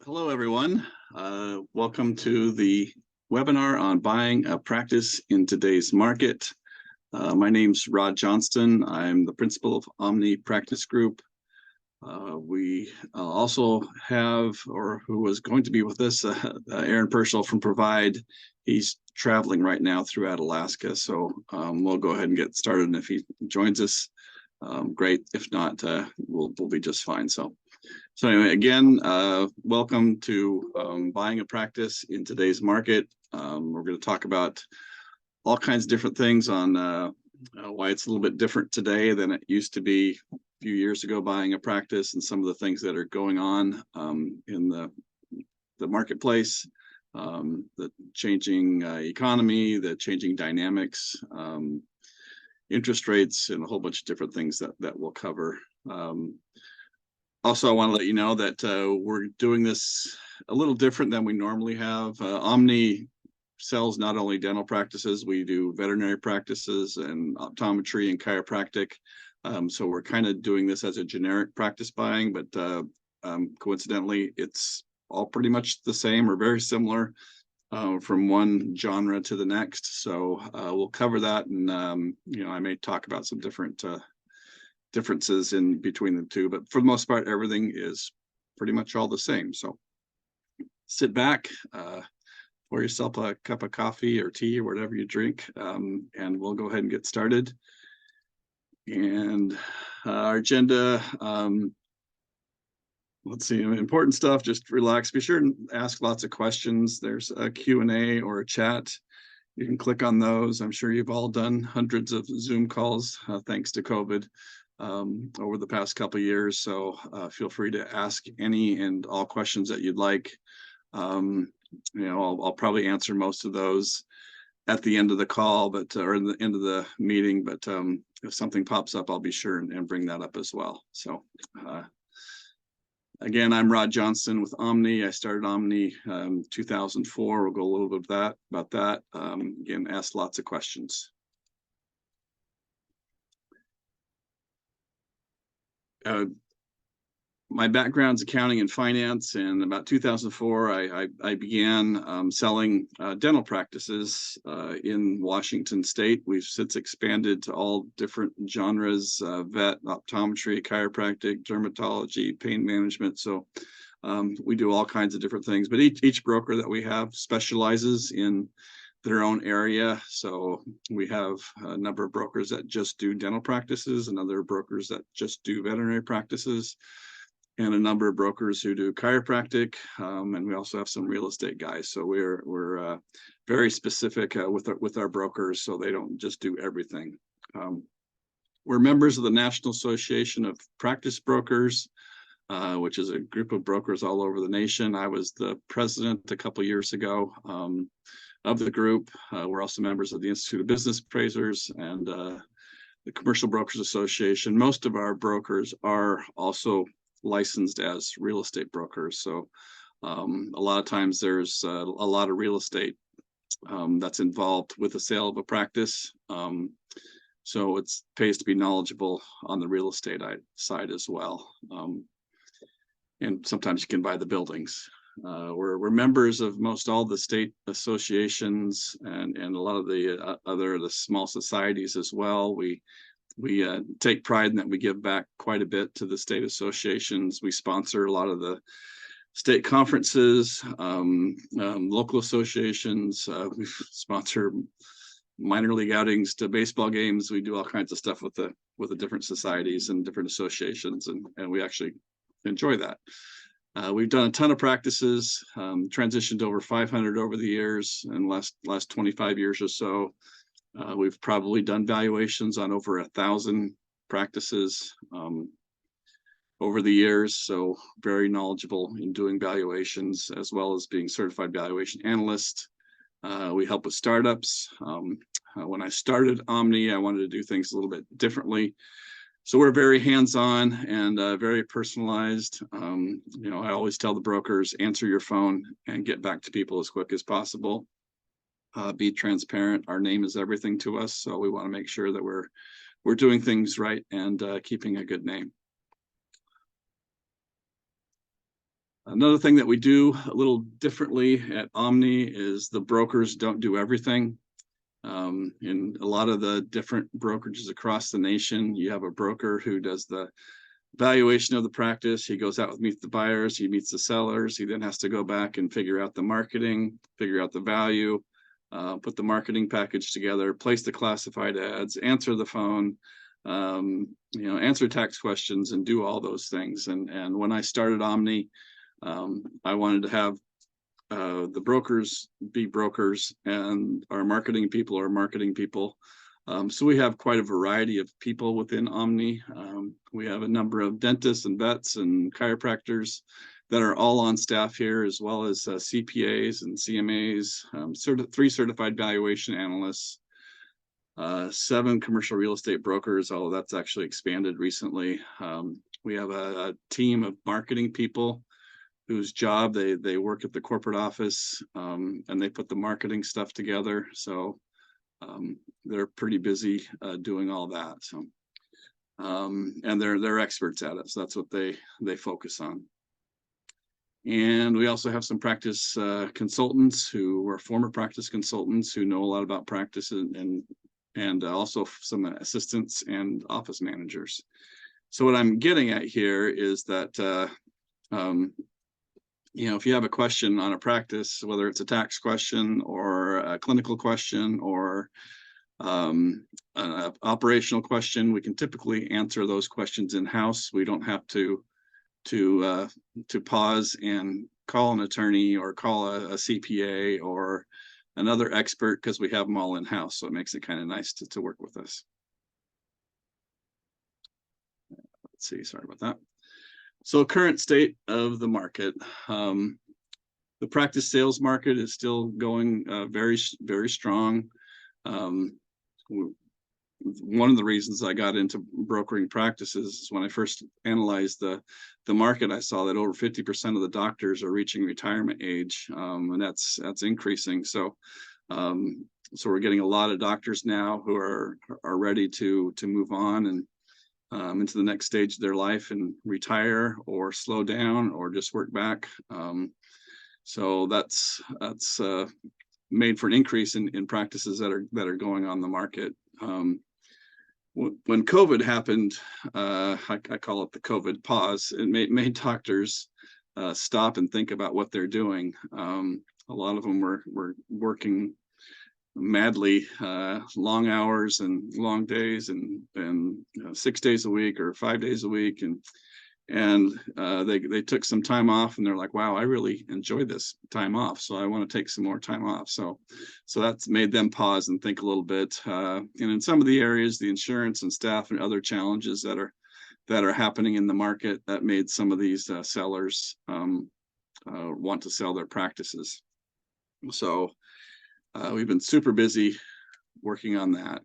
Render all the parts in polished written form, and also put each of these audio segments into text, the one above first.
Hello, everyone. Welcome to the webinar on buying a practice in today's market. My name's Rod Johnston. I'm the principal of Omni Practice Group. We also have, or who was going to be with us, Aaron Purcell from Provide. He's traveling right now throughout Alaska, so we'll go ahead and get started. And if he joins us, great. If not, we'll be just fine. So anyway, again, welcome to buying a practice in today's market. We're going to talk about all kinds of different things on why it's a little bit different today than it used to be a few years ago buying a practice, and some of the things that are going on in the marketplace, the changing economy, the changing dynamics, interest rates, and a whole bunch of different things that we'll cover. Also, I want to let you know that we're doing this a little different than we normally have. Omni sells not only dental practices, we do veterinary practices and optometry and chiropractic. So we're kind of doing this as a generic practice buying, but coincidentally, it's all pretty much the same or very similar from one genre to the next. So we'll cover that, and I may talk about some differences in between the two, but for the most part, everything is pretty much all the same. So sit back, pour yourself a cup of coffee or tea or whatever you drink, and we'll go ahead and get started. And our agenda, let's see, important stuff, just relax. Be sure and ask lots of questions. There's a Q&A or a chat. You can click on those. I'm sure you've all done hundreds of Zoom calls thanks to COVID over the past couple of years. So feel free to ask any and all questions that you'd like. I'll probably answer most of those at the end of the call, or in the end of the meeting. But if something pops up, I'll be sure and bring that up as well. So again, I'm Rod Johnston with Omni. I started Omni 2004. We'll go a little bit about that. Again, ask lots of questions. My background's accounting and finance, and about 2004, I began selling dental practices in Washington State. We've since expanded to all different genres: vet, optometry, chiropractic, dermatology, pain management. So we do all kinds of different things, but each broker that we have specializes in their own area. So we have a number of brokers that just do dental practices, and other brokers that just do veterinary practices, and a number of brokers who do chiropractic, and we also have some real estate guys. So we're very specific with our brokers, so they don't just do everything. We're members of the National Association of Practice Brokers, which is a group of brokers all over the nation. I was the president a couple years ago of the group. We're also members of the Institute of Business Appraisers and the Commercial Brokers Association. Most of our brokers are also licensed as real estate brokers. So a lot of times there's a lot of real estate that's involved with the sale of a practice. So it pays to be knowledgeable on the real estate side as well. And sometimes you can buy the buildings. We're members of most all the state associations and a lot of the small societies as well. We take pride in that we give back quite a bit to the state associations. We sponsor a lot of the state conferences, local associations. We sponsor minor league outings to baseball games. We do all kinds of stuff with the different societies and different associations, and we actually enjoy that. We've done a ton of practices, transitioned over 500 over the years, and last 25 years or so. We've probably done valuations on over 1,000 practices over the years, so very knowledgeable in doing valuations, as well as being certified valuation analyst. We help with startups. When I started Omni, I wanted to do things a little bit differently. So we're very hands-on and very personalized. I always tell the brokers, answer your phone and get back to people as quick as possible. Be transparent. Our name is everything to us, so we want to make sure that we're doing things right and keeping a good name. Another thing that we do a little differently at Omni is the brokers don't do everything. In a lot of the different brokerages across the nation, you have a broker who does the valuation of the practice. He goes out to meet the buyers, he meets the sellers. He then has to go back and figure out the marketing, figure out the value, put the marketing package together, place the classified ads, answer the phone, answer tax questions, and do all those things. And when I started Omni, I wanted to have the brokers be brokers and our marketing people are marketing people. So we have quite a variety of people within Omni. We have a number of dentists and vets and chiropractors that are all on staff here, as well as CPAs and CMAs, 3 certified valuation analysts, 7 commercial real estate brokers, although that's actually expanded recently. We have a team of marketing people whose job they work at the corporate office, and they put the marketing stuff together. So they're pretty busy doing all that. So and they're experts at it. So that's what they focus on. And we also have some practice consultants who are former practice consultants who know a lot about practice, and also some assistants and office managers. So what I'm getting at here is that if you have a question on a practice, whether it's a tax question or a clinical question or an operational question, we can typically answer those questions in-house. We don't have to pause and call an attorney or call a CPA or another expert, because we have them all in-house. So it makes it kind of nice to work with us. Let's see, sorry about that. So current state of the market. The practice sales market is still going very, very strong. One of the reasons I got into brokering practices is when I first analyzed the market, I saw that over 50% of the doctors are reaching retirement age, and that's increasing. So we're getting a lot of doctors now who are ready to move on and into the next stage of their life and retire or slow down or just work back. So that's made for an increase in practices that are going on the market. When COVID happened, I call it the COVID pause. It made doctors stop and think about what they're doing. A lot of them were working madly, long hours and long days, and 6 days a week or 5 days a week, and they took some time off, and they're like, wow, I really enjoy this time off, so I want to take some more time off. So that's made them pause and think a little bit. And in some of the areas, the insurance and staff and other challenges that are happening in the market, that made some of these sellers want to sell their practices. So we've been super busy working on that.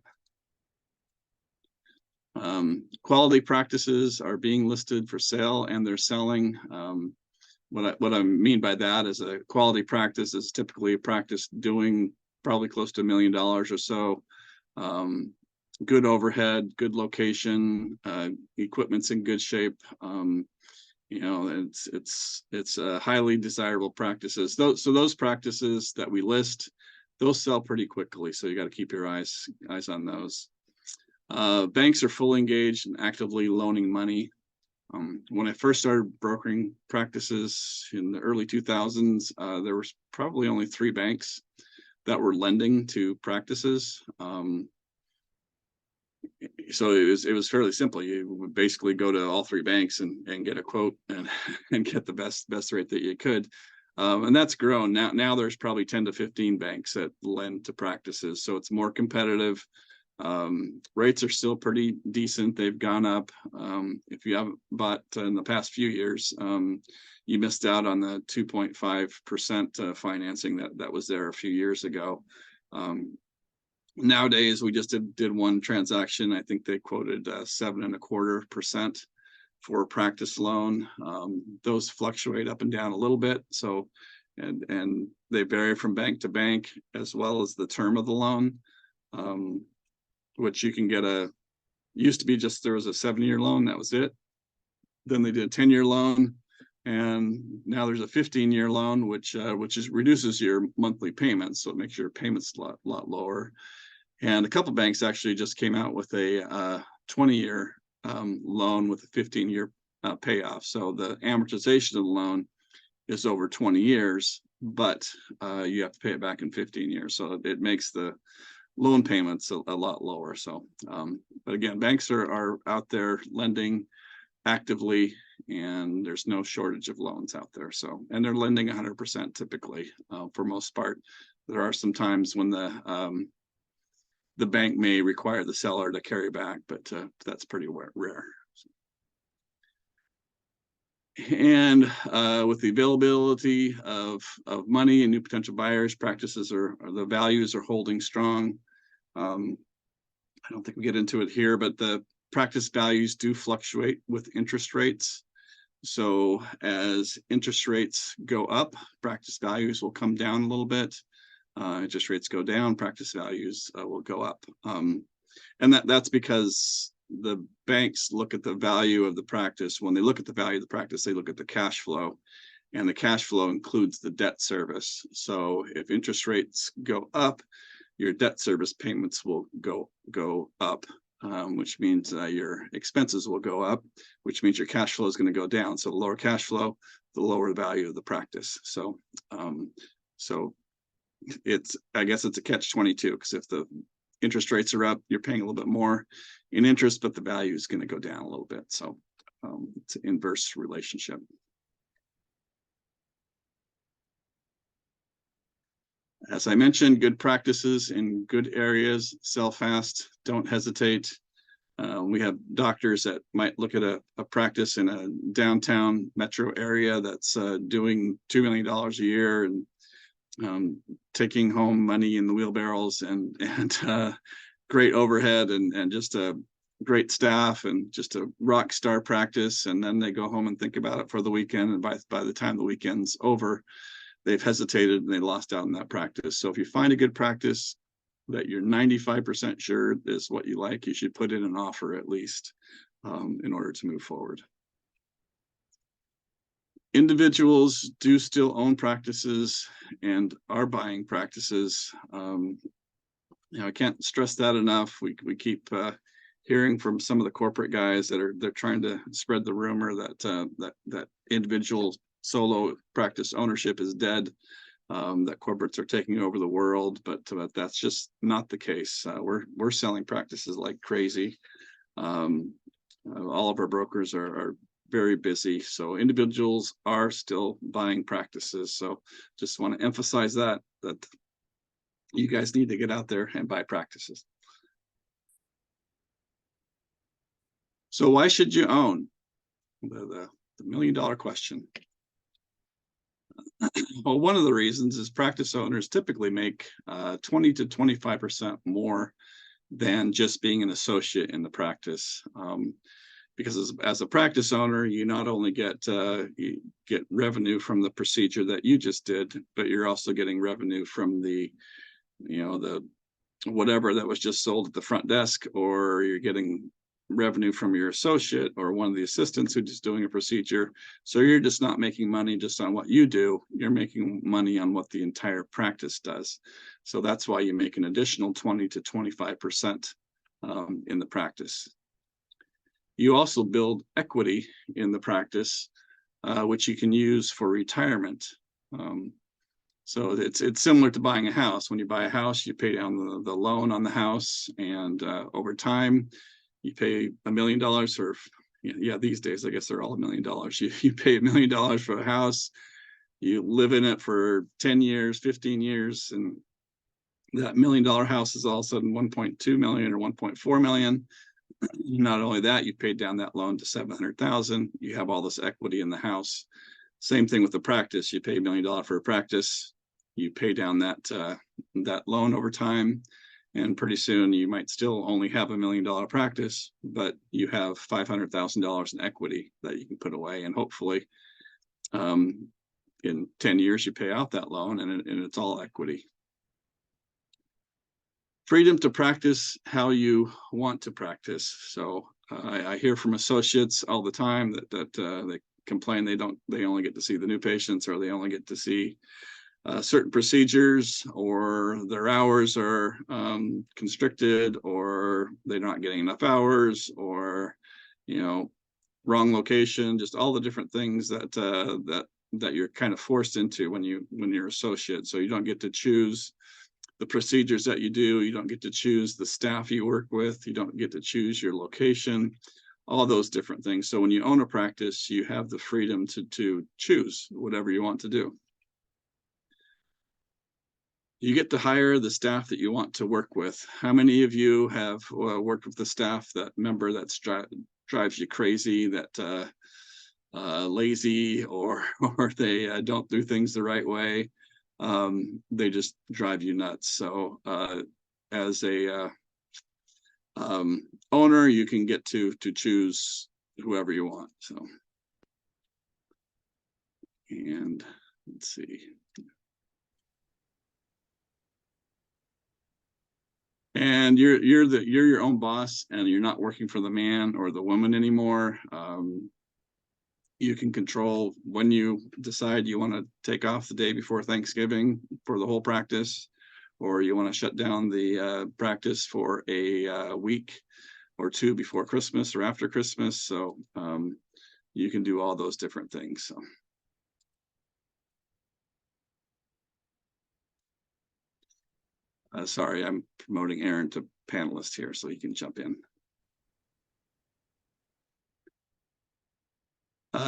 Quality practices are being listed for sale and they're selling. What I mean by that is a quality practice is typically a practice doing probably close to $1 million or so. Good overhead, good location, equipment's in good shape. It's highly desirable practices. So those practices that we list, those sell pretty quickly. So you got to keep your eyes on those. Banks are fully engaged and actively loaning money. When I first started brokering practices in the early 2000s, there was probably only 3 banks that were lending to practices. So it was fairly simple. You would basically go to all 3 banks and get a quote and get the best rate that you could. And that's grown. Now there's probably 10 to 15 banks that lend to practices. So it's more competitive. Rates are still pretty decent. They've gone up. If you haven't bought in the past few years, you missed out on the 2.5% financing that was there a few years ago. Nowadays, we just did one transaction. I think they quoted 7.25% for a practice loan. Those fluctuate up and down a little bit. So, and they vary from bank to bank, as well as the term of the loan, which you can get used to be just, there was a 7-year loan, that was it. Then they did a 10-year loan, And now there's a 15-year loan, which reduces your monthly payments, so it makes your payments a lot lower. And a couple banks actually just came out with a 20-year loan with a 15-year payoff. So the amortization of the loan is over 20 years, but you have to pay it back in 15 years. So it makes the loan payments a lot lower. So, but again, banks are out there lending actively, and there's no shortage of loans out there. So, and they're lending 100% typically for most part. There are some times when the bank may require the seller to carry back, but that's pretty rare. And with the availability of money and new potential buyers, practices the values are holding strong. I don't think we get into it here, but the practice values do fluctuate with interest rates. So as interest rates go up, practice values will come down a little bit. Interest rates go down, practice values will go up. And that's because the banks look at the value of the practice. When they look at the value of the practice, they look at the cash flow, and the cash flow includes the debt service. So if interest rates go up, your debt service payments will go up, which means your expenses will go up, which means your cash flow is going to go down. So the lower cash flow, the lower the value of the practice. So I guess it's a catch-22, because if the interest rates are up, you're paying a little bit more in interest, but the value is going to go down a little bit. So it's an inverse relationship. As I mentioned, good practices in good areas, sell fast, don't hesitate. We have doctors that might look at a practice in a downtown metro area that's doing $2 million a year and taking home money in the wheelbarrows and great overhead and just a great staff and just a rock star practice. And then they go home and think about it for the weekend. And by the time the weekend's over, they've hesitated and they lost out on that practice. So if you find a good practice that you're 95% sure is what you like, you should put in an offer at least in order to move forward. Individuals do still own practices and are buying practices. I can't stress that enough. We keep hearing from some of the corporate guys that they're trying to spread the rumor that individual solo practice ownership is dead, that corporates are taking over the world, but that's just not the case. We're selling practices like crazy. All of our brokers are very busy, so individuals are still buying practices. So just want to emphasize that you guys need to get out there and buy practices. So why should you own? The $1 million question. Well, one of the reasons is practice owners typically make 20 to 25% more than just being an associate in the practice. Because as a practice owner, you not only get revenue from the procedure that you just did, but you're also getting revenue from the whatever that was just sold at the front desk, or you're getting revenue from your associate or one of the assistants who's just doing a procedure. So you're just not making money just on what you do, you're making money on what the entire practice does. So that's why you make an additional 20 to 25% in the practice. You also build equity in the practice, which you can use for retirement. So it's similar to buying a house. When you buy a house, you pay down the loan on the house, and over time, you pay $1 million for, these days, I guess they're all $1 million. You pay $1 million for a house, you live in it for 10 years, 15 years, and that $1 million house is all of a sudden 1.2 million or 1.4 million. Not only that, you paid down that loan to 700,000. You have all this equity in the house. Same thing with the practice. You pay $1 million for a practice, you pay down that loan over time, and pretty soon you might still only have $1 million practice, but you have $500,000 in equity that you can put away, and hopefully in 10 years you pay out that loan, and it's all equity. Freedom to practice how you want to practice. So I hear from associates all the time that they complain they only get to see the new patients, or they only get to see certain procedures, or their hours are constricted, or they're not getting enough hours, or wrong location, just all the different things that you're kind of forced into when you're associate. So you don't get to choose the procedures that you do, you don't get to choose the staff you work with, you don't get to choose your location, all those different things. So when you own a practice, you have the freedom to choose whatever you want to do. You get to hire the staff that you want to work with. How many of you have worked with the staff, that member that drives you crazy, that lazy, or they don't do things the right way? They just drive you nuts. So as a owner, you can get to choose whoever you want. So, and let's see. And you're your own boss, and you're not working for the man or the woman anymore. You can control when you decide you want to take off the day before Thanksgiving for the whole practice, or you want to shut down the practice for a week or two before Christmas or after Christmas. So you can do all those different things. So. Sorry, I'm promoting Aaron to panelist here, so he can jump in.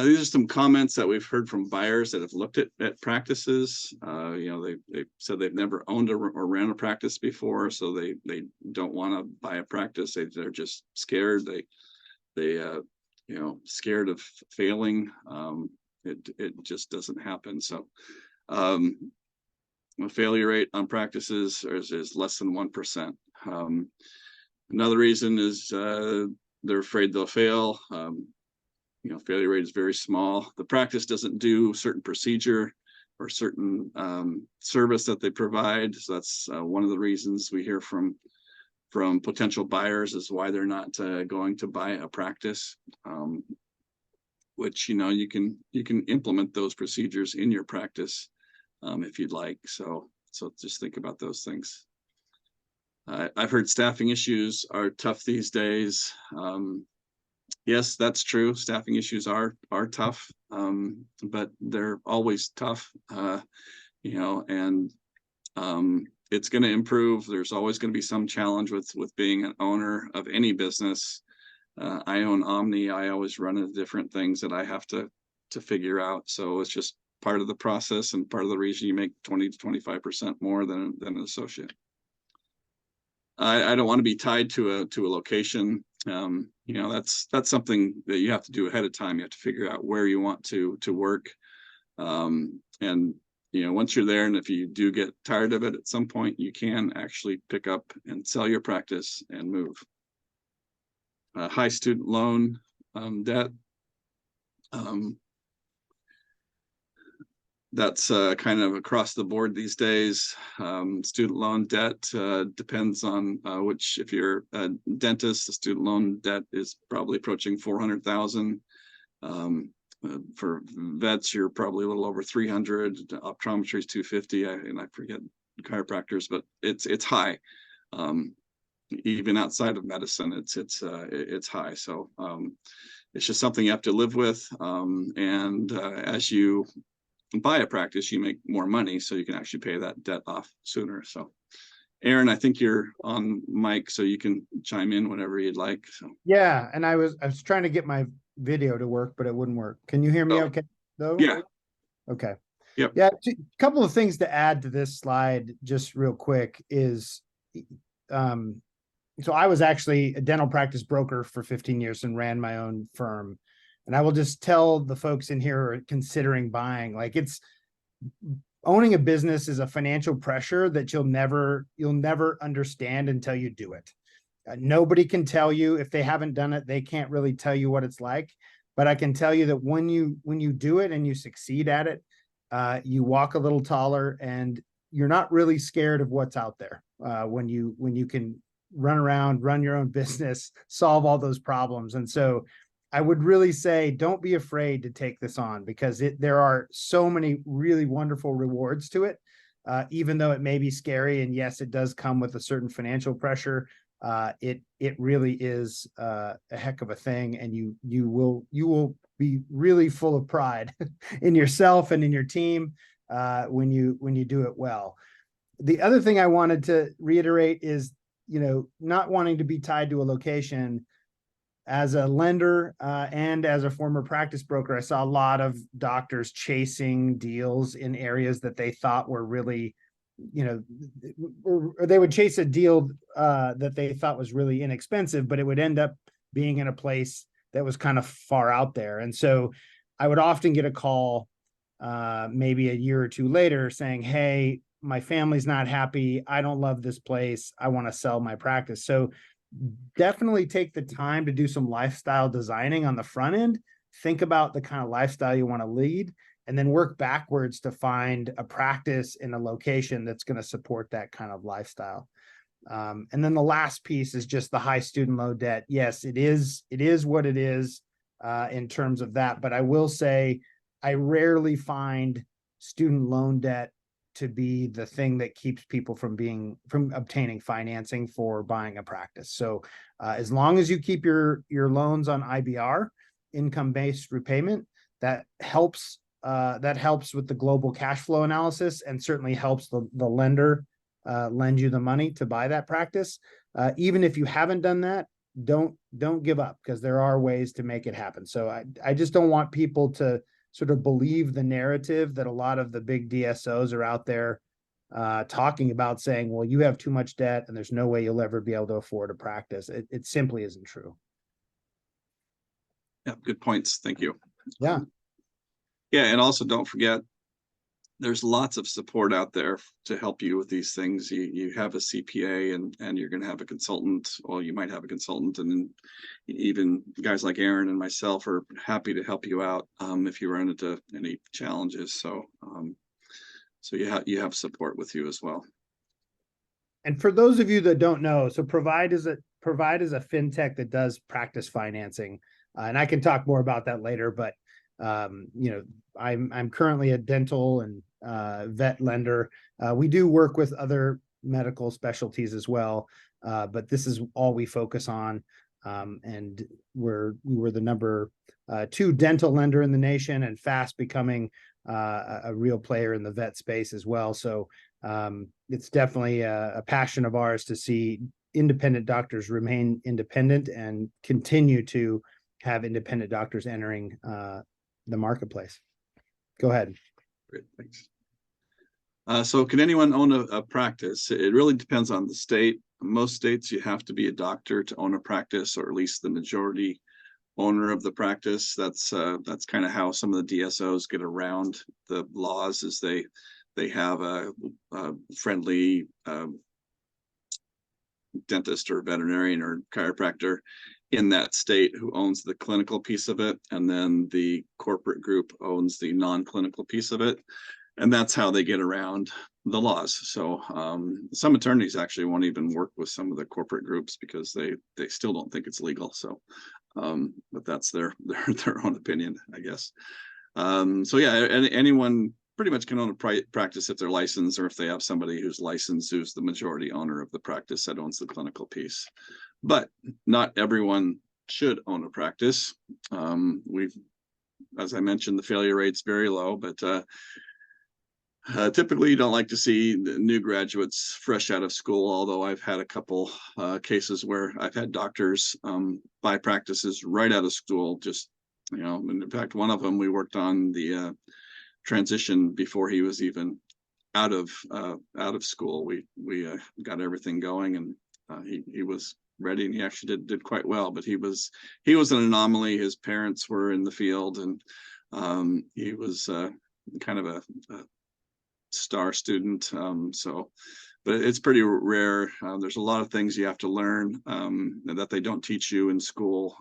These are some comments that we've heard from buyers that have looked at practices. They said they've never owned or ran a practice before, so they don't want to buy a practice. They're just scared. They scared of failing. It just doesn't happen. So the failure rate on practices is less than 1%. Another reason is they're afraid they'll fail. Failure rate is very small. The practice doesn't do certain procedure or certain service that they provide. So that's one of the reasons we hear from potential buyers is why they're not going to buy a practice. Which you can implement those procedures in your practice if you'd like. So just think about those things. I've heard staffing issues are tough these days. Yes, that's true. Staffing issues are tough, but they're always tough, and it's going to improve. There's always going to be some challenge with being an owner of any business. I own Omni. I always run into different things that I have to figure out. So it's just part of the process and part of the reason you make 20 to 25% more than an associate. I don't want to be tied to a location. That's something that you have to do ahead of time. You have to figure out where you want to work. And once you're there, and if you do get tired of it at some point, you can actually pick up and sell your practice and move. High student loan debt. That's kind of across the board these days. Student loan debt depends on if you're a dentist, the student loan debt is probably approaching 400,000. For vets, you're probably a little over 300. Optometry is 250. I forget chiropractors, but it's high. Even outside of medicine, it's high. So it's just something you have to live with. And as you buy a practice, you make more money, so you can actually pay that debt off sooner. So Aaron, I think you're on mic, so you can chime in whenever you'd like. So yeah, and I was trying to get my video to work, but it wouldn't work. Can you hear me okay though? Yeah. Okay. Yep. Yeah, a couple of things to add to this slide just real quick is so I was actually a dental practice broker for 15 years and ran my own firm. And I will just tell the folks in here considering buying, like, owning a business is a financial pressure that you'll never understand until you do it. Nobody can tell you. If they haven't done it, they can't really tell you what it's like. But I can tell you that when you do it and you succeed at it, you walk a little taller, and you're not really scared of what's out there. When you can run around, run your own business, solve all those problems. And so I would really say, don't be afraid to take this on, because there are so many really wonderful rewards to it. Even though it may be scary, and yes, it does come with a certain financial pressure. It really is a heck of a thing, and you will be really full of pride in yourself and in your team when you do it well. The other thing I wanted to reiterate is, not wanting to be tied to a location. As a lender and as a former practice broker, I saw a lot of doctors chasing deals in areas that they thought were really, or they would chase a deal that they thought was really inexpensive, but it would end up being in a place that was kind of far out there. And so I would often get a call maybe a year or two later saying, hey, my family's not happy. I don't love this place. I want to sell my practice. So definitely take the time to do some lifestyle designing on the front end. Think about the kind of lifestyle you want to lead, and then work backwards to find a practice in a location that's going to support that kind of lifestyle. And then the last piece is just the high student loan debt. Yes, it is what it is in terms of that. But I will say, I rarely find student loan debt to be the thing that keeps people from obtaining financing for buying a practice. So as long as you keep your loans on IBR, income-based repayment, that helps with the global cash flow analysis, and certainly helps the lender lend you the money to buy that practice. Even if you haven't done that, don't give up, because there are ways to make it happen. So I just don't want people to sort of believe the narrative that a lot of the big DSOs are out there talking about, saying, well, you have too much debt and there's no way you'll ever be able to afford a practice. It simply isn't true. Yeah, good points. Thank you. Yeah. Yeah, and also don't forget, there's lots of support out there to help you with these things. You have a CPA, and you're going to have a consultant, or you might have a consultant, and then even guys like Aaron and myself are happy to help you out if you run into any challenges. So you have support with you as well. And for those of you that don't know, so Provide is a fintech that does practice financing, and I can talk more about that later. But I'm currently a dental and vet lender. We do work with other medical specialties as well, but this is all we focus on. And we were the number 2 dental lender in the nation, and fast becoming a real player in the vet space as well. So it's definitely a passion of ours to see independent doctors remain independent and continue to have independent doctors entering the marketplace. Go ahead. Great, thanks. So can anyone own a practice? It really depends on the state. Most states, you have to be a doctor to own a practice, or at least the majority owner of the practice. That's kind of how some of the DSOs get around the laws, is they have a friendly dentist or veterinarian or chiropractor in that state who owns the clinical piece of it, and then the corporate group owns the non-clinical piece of it, and that's how they get around the laws. So some attorneys actually won't even work with some of the corporate groups because they still don't think it's legal. So but that's their own opinion, I guess. So yeah, anyone pretty much can own a practice if they're licensed, or if they have somebody who's licensed who's the majority owner of the practice that owns the clinical piece. But not everyone should own a practice. As I mentioned, the failure rate's very low, but typically you don't like to see the new graduates fresh out of school, although I've had a couple cases where I've had doctors buy practices right out of school. Just, and in fact, one of them, we worked on the transition before he was even out of school. We got everything going, and he was ready, and he actually did quite well. But he was an anomaly. His parents were in the field, and he was kind of a star student. But it's pretty rare. There's a lot of things you have to learn that they don't teach you in school.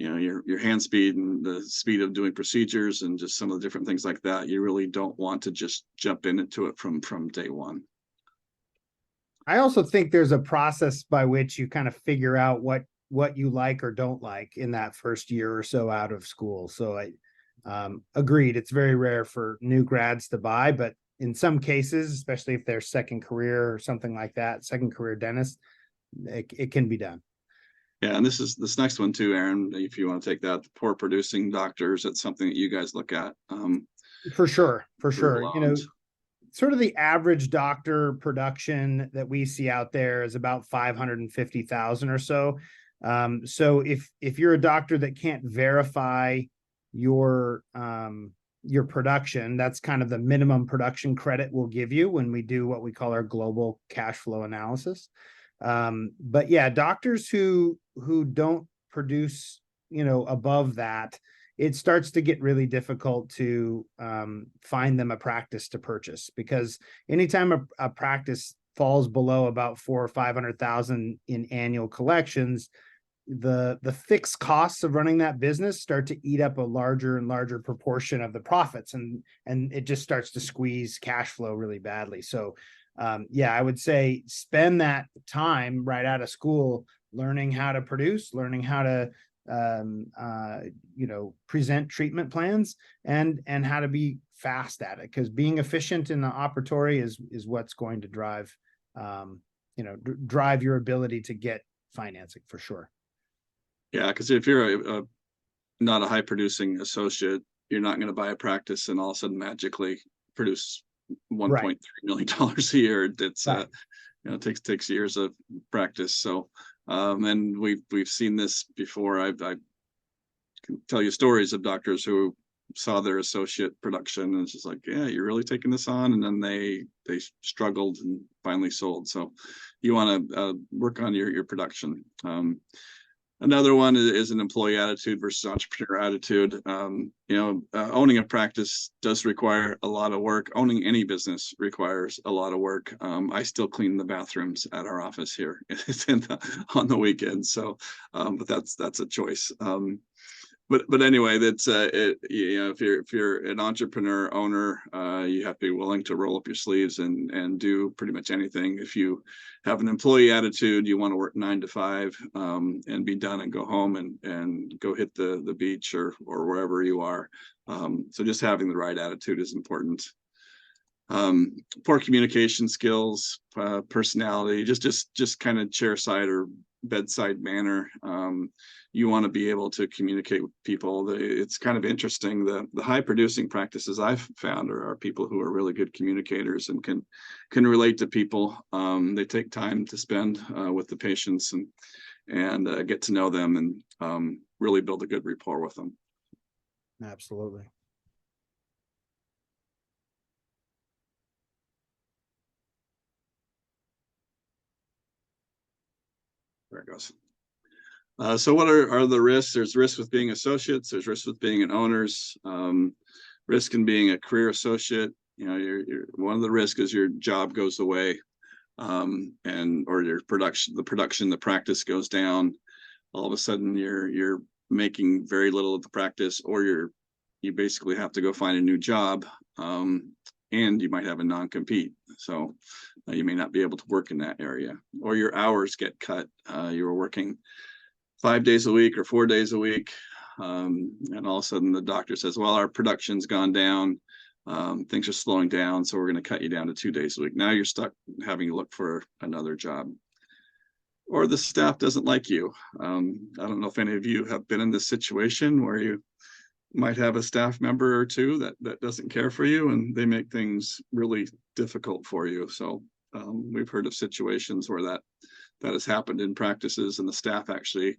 Your hand speed and the speed of doing procedures, and just some of the different things like that. You really don't want to just jump into it from day one. I also think there's a process by which you kind of figure out what what you like or don't like in that first year or so out of school. So I agreed. It's very rare for new grads to buy, but in some cases, especially if they're second career or something like that, second career dentist, it can be done. Yeah, and this next one too, Aaron, if you want to take that, the poor producing doctors, that's something that you guys look at. For sure, for Approval sure. loans. Sort of the average doctor production that we see out there is about 550,000 or so. So if you're a doctor that can't verify your production, that's kind of the minimum production credit we'll give you when we do what we call our global cash flow analysis. But yeah, doctors who don't produce, above that, it starts to get really difficult to find them a practice to purchase, because anytime a practice falls below about 400,000 or 500,000 in annual collections, the fixed costs of running that business start to eat up a larger and larger proportion of the profits, and it just starts to squeeze cash flow really badly. So yeah, I would say spend that time right out of school learning how to produce, learning how to present treatment plans, and how to be fast at it, because being efficient in the operatory is what's going to drive drive your ability to get financing for sure. Yeah, because if you're not a high producing associate, you're not going to buy a practice and all of a sudden magically produce $1.3 million a year. It's Right. Takes years of practice. So and we've seen this before. I can tell you stories of doctors who saw their associate production and it's just like, yeah, you're really taking this on, and then they struggled and finally sold. So you want to work on your production. Another one is an employee attitude versus entrepreneur attitude. Owning a practice does require a lot of work. Owning any business requires a lot of work. I still clean the bathrooms at our office here. It's on the weekends. So, but that's a choice. But anyway, that's if you're an entrepreneur owner, you have to be willing to roll up your sleeves and do pretty much anything. If you have an employee attitude, you want to work 9 to 5 and be done and go home and go hit the beach or wherever you are. So just having the right attitude is important. Poor communication skills, personality, just kind of chairside or bedside manner. You want to be able to communicate with people. It's kind of interesting. The high producing practices I've found are people who are really good communicators and can relate to people. They take time to spend with the patients and get to know them and really build a good rapport with them. Absolutely. There it goes. So what are the risks? There's risks with being associates. There's risks with being an owners. Risk in being a career associate. You're one of the risks is your job goes away, or your the practice goes down. All of a sudden, you're making very little of the practice, or you basically have to go find a new job, and you might have a non-compete. So you may not be able to work in that area, or your hours get cut. You were working 5 days a week or 4 days a week. And all of a sudden the doctor says, well, our production's gone down. Things are slowing down. So we're going to cut you down to 2 days a week. Now you're stuck having to look for another job. Or the staff doesn't like you. I don't know if any of you have been in this situation where you might have a staff member or two that doesn't care for you, and they make things really difficult for you. So we've heard of situations where that has happened in practices, and the staff actually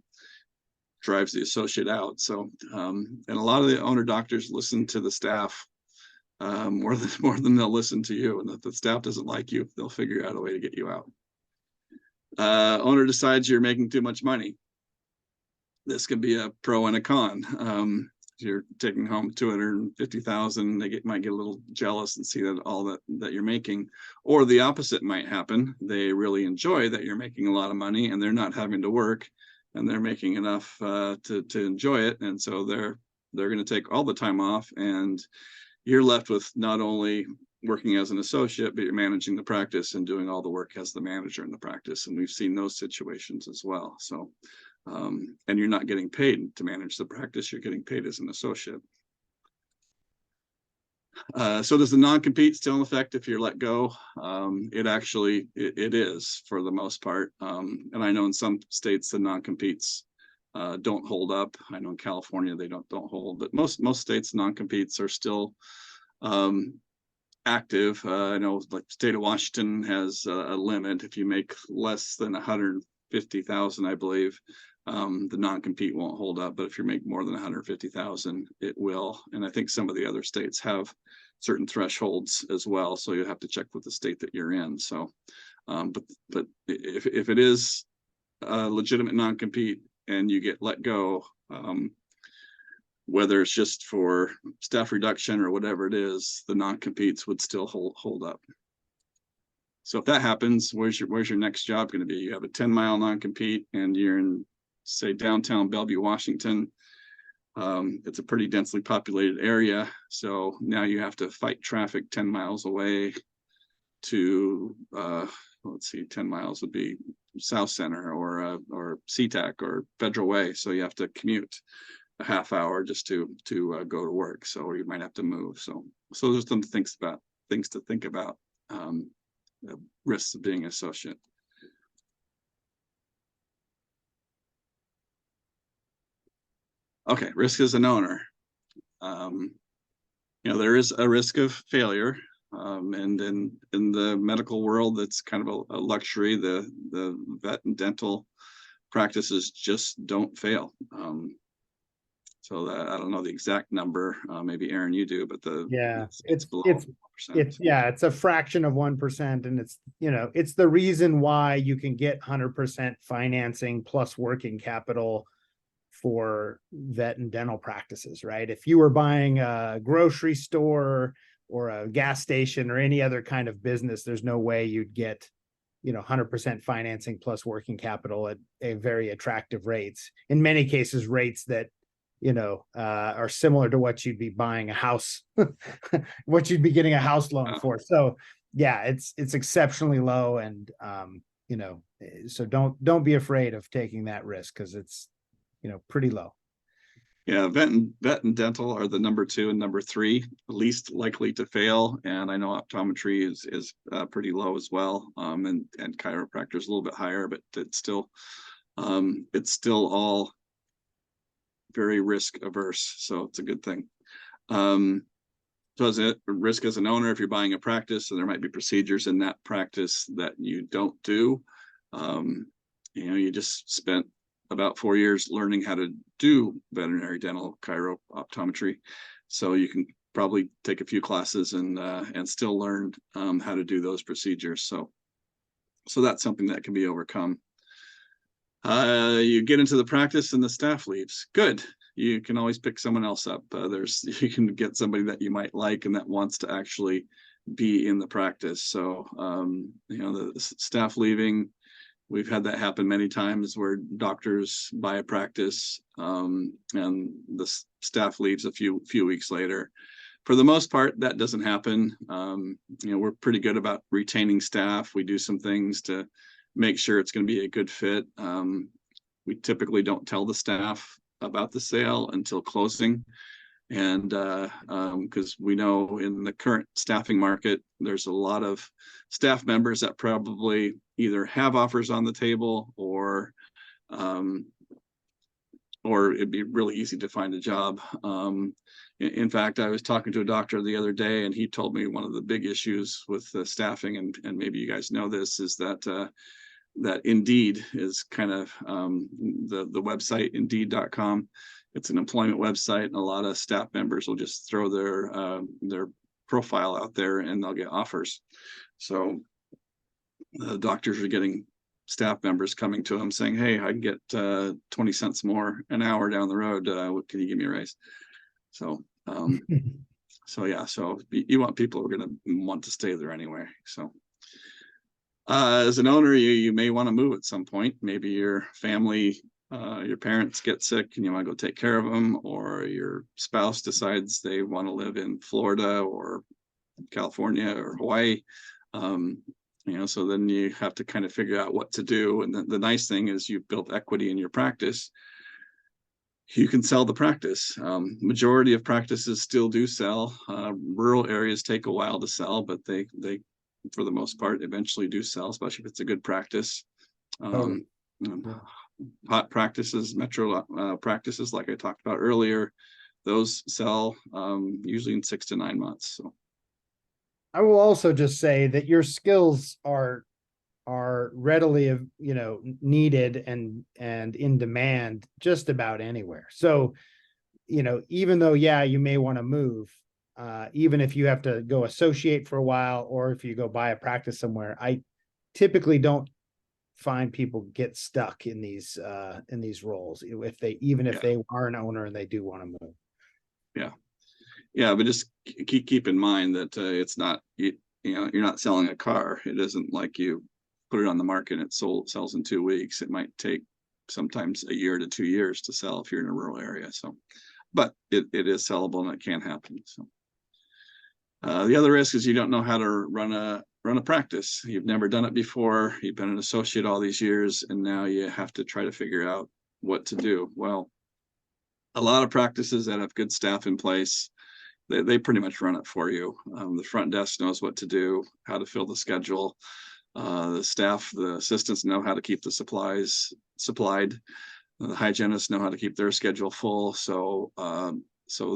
drives the associate out. So, and a lot of the owner doctors listen to the staff more than they'll listen to you. And if the staff doesn't like you, they'll figure out a way to get you out. Owner decides you're making too much money. This can be a pro and a con. You're taking home 250,000, they might get a little jealous and see that all that you're making. Or the opposite might happen. They really enjoy that you're making a lot of money and they're not having to work, and they're making enough to enjoy it. And so they're going to take all the time off, and you're left with not only working as an associate, but you're managing the practice and doing all the work as the manager in the practice. And we've seen those situations as well. So and you're not getting paid to manage the practice, you're getting paid as an associate. So does the non-compete still in effect if you're let go? It actually, it is for the most part. And I know in some states the non-competes don't hold up. I know in California they don't hold, but most states non-competes are still active. I know like the state of Washington has a limit. If you make less than 150,000, I believe, the non-compete won't hold up. But if you make more than 150,000, it will. And I think some of the other states have certain thresholds as well. So you have to check with the state that you're in. So, but if it is a legitimate non-compete and you get let go, whether it's just for staff reduction or whatever it is, the non-competes would still hold up. So if that happens, where's your next job going to be? You have a 10-mile non-compete and you're in, say, downtown Bellevue, Washington. It's a pretty densely populated area. So now you have to fight traffic 10 miles away to, let's see, 10 miles would be South Center or SeaTac or Federal Way. So you have to commute a half hour just to go to work. So, or you might have to move. So there's some things to think about, the risks of being an associate. Okay, risk as an owner. There is a risk of failure. And in the medical world, that's kind of a luxury. The vet and dental practices just don't fail. So that, I don't know the exact number. Maybe Aaron, you do, but it's below 1%. It's a fraction of 1%, and it's the reason why you can get 100% financing plus working capital for vet and dental practices, right? If you were buying a grocery store or a gas station or any other kind of business, there's no way you'd get 100% financing plus working capital at a very attractive rates. In many cases, rates that are similar to what you'd be buying a house, what you'd be getting a house loan for. So yeah, it's exceptionally low. And, so don't be afraid of taking that risk, because it's, pretty low. Yeah, vet and dental are the number 2 and number 3 least likely to fail. And I know optometry is pretty low as well. And chiropractor is a little bit higher, but it's still all very risk averse, so it's a good thing. So as a risk as an owner, if you're buying a practice, so there might be procedures in that practice that you don't do. You just spent about 4 years learning how to do veterinary dental chiro optometry, so you can probably take a few classes and still learn how to do those procedures. So that's something that can be overcome. You get into the practice and the staff leaves. Good. You can always pick someone else up. You can get somebody that you might like and that wants to actually be in the practice. So, the staff leaving, we've had that happen many times where doctors buy a practice and the staff leaves a few weeks later. For the most part, that doesn't happen. We're pretty good about retaining staff. We do some things to make sure it's going to be a good fit. We typically don't tell the staff about the sale until closing. And because we know in the current staffing market, there's a lot of staff members that probably either have offers on the table or it'd be really easy to find a job. In fact, I was talking to a doctor the other day, and he told me one of the big issues with the staffing, and maybe you guys know this, is that Indeed is kind of the website, Indeed.com. It's an employment website, and a lot of staff members will just throw their profile out there and they'll get offers. So the doctors are getting staff members coming to them saying, "Hey, I can get 20 cents more an hour down the road. Can you give me a raise?" So so you want people who are going to want to stay there anyway. So as an owner, you may want to move at some point. Maybe your family, your parents get sick and you want to go take care of them, or your spouse decides they want to live in Florida or California or Hawaii. So then you have to kind of figure out what to do. And the nice thing is you've built equity in your practice. You can sell the practice. Majority of practices still do sell. Rural areas take a while to sell, but they for the most part eventually do sell, especially if it's a good practice. Totally. Hot practices, metro practices, like I talked about earlier, those sell usually in 6 to 9 months. So I will also just say that your skills are readily, needed and in demand just about anywhere. So, even though, yeah, you may want to move, even if you have to go associate for a while, or if you go buy a practice somewhere, I typically don't find people get stuck in these roles if they are an owner and they do want to move. Yeah, but just keep in mind that it's not you're not selling a car. It isn't like you put it on the market and it sells in 2 weeks. It might take sometimes a year to 2 years to sell if you're in a rural area. So, but it is sellable and it can happen. So the other risk is you don't know how to run a practice. You've never done it before. You've been an associate all these years, and now you have to try to figure out what to do. Well, a lot of practices that have good staff in place, they pretty much run it for you. The front desk knows what to do, how to fill the schedule. The staff, the assistants know how to keep the supplies supplied. The hygienists know how to keep their schedule full. So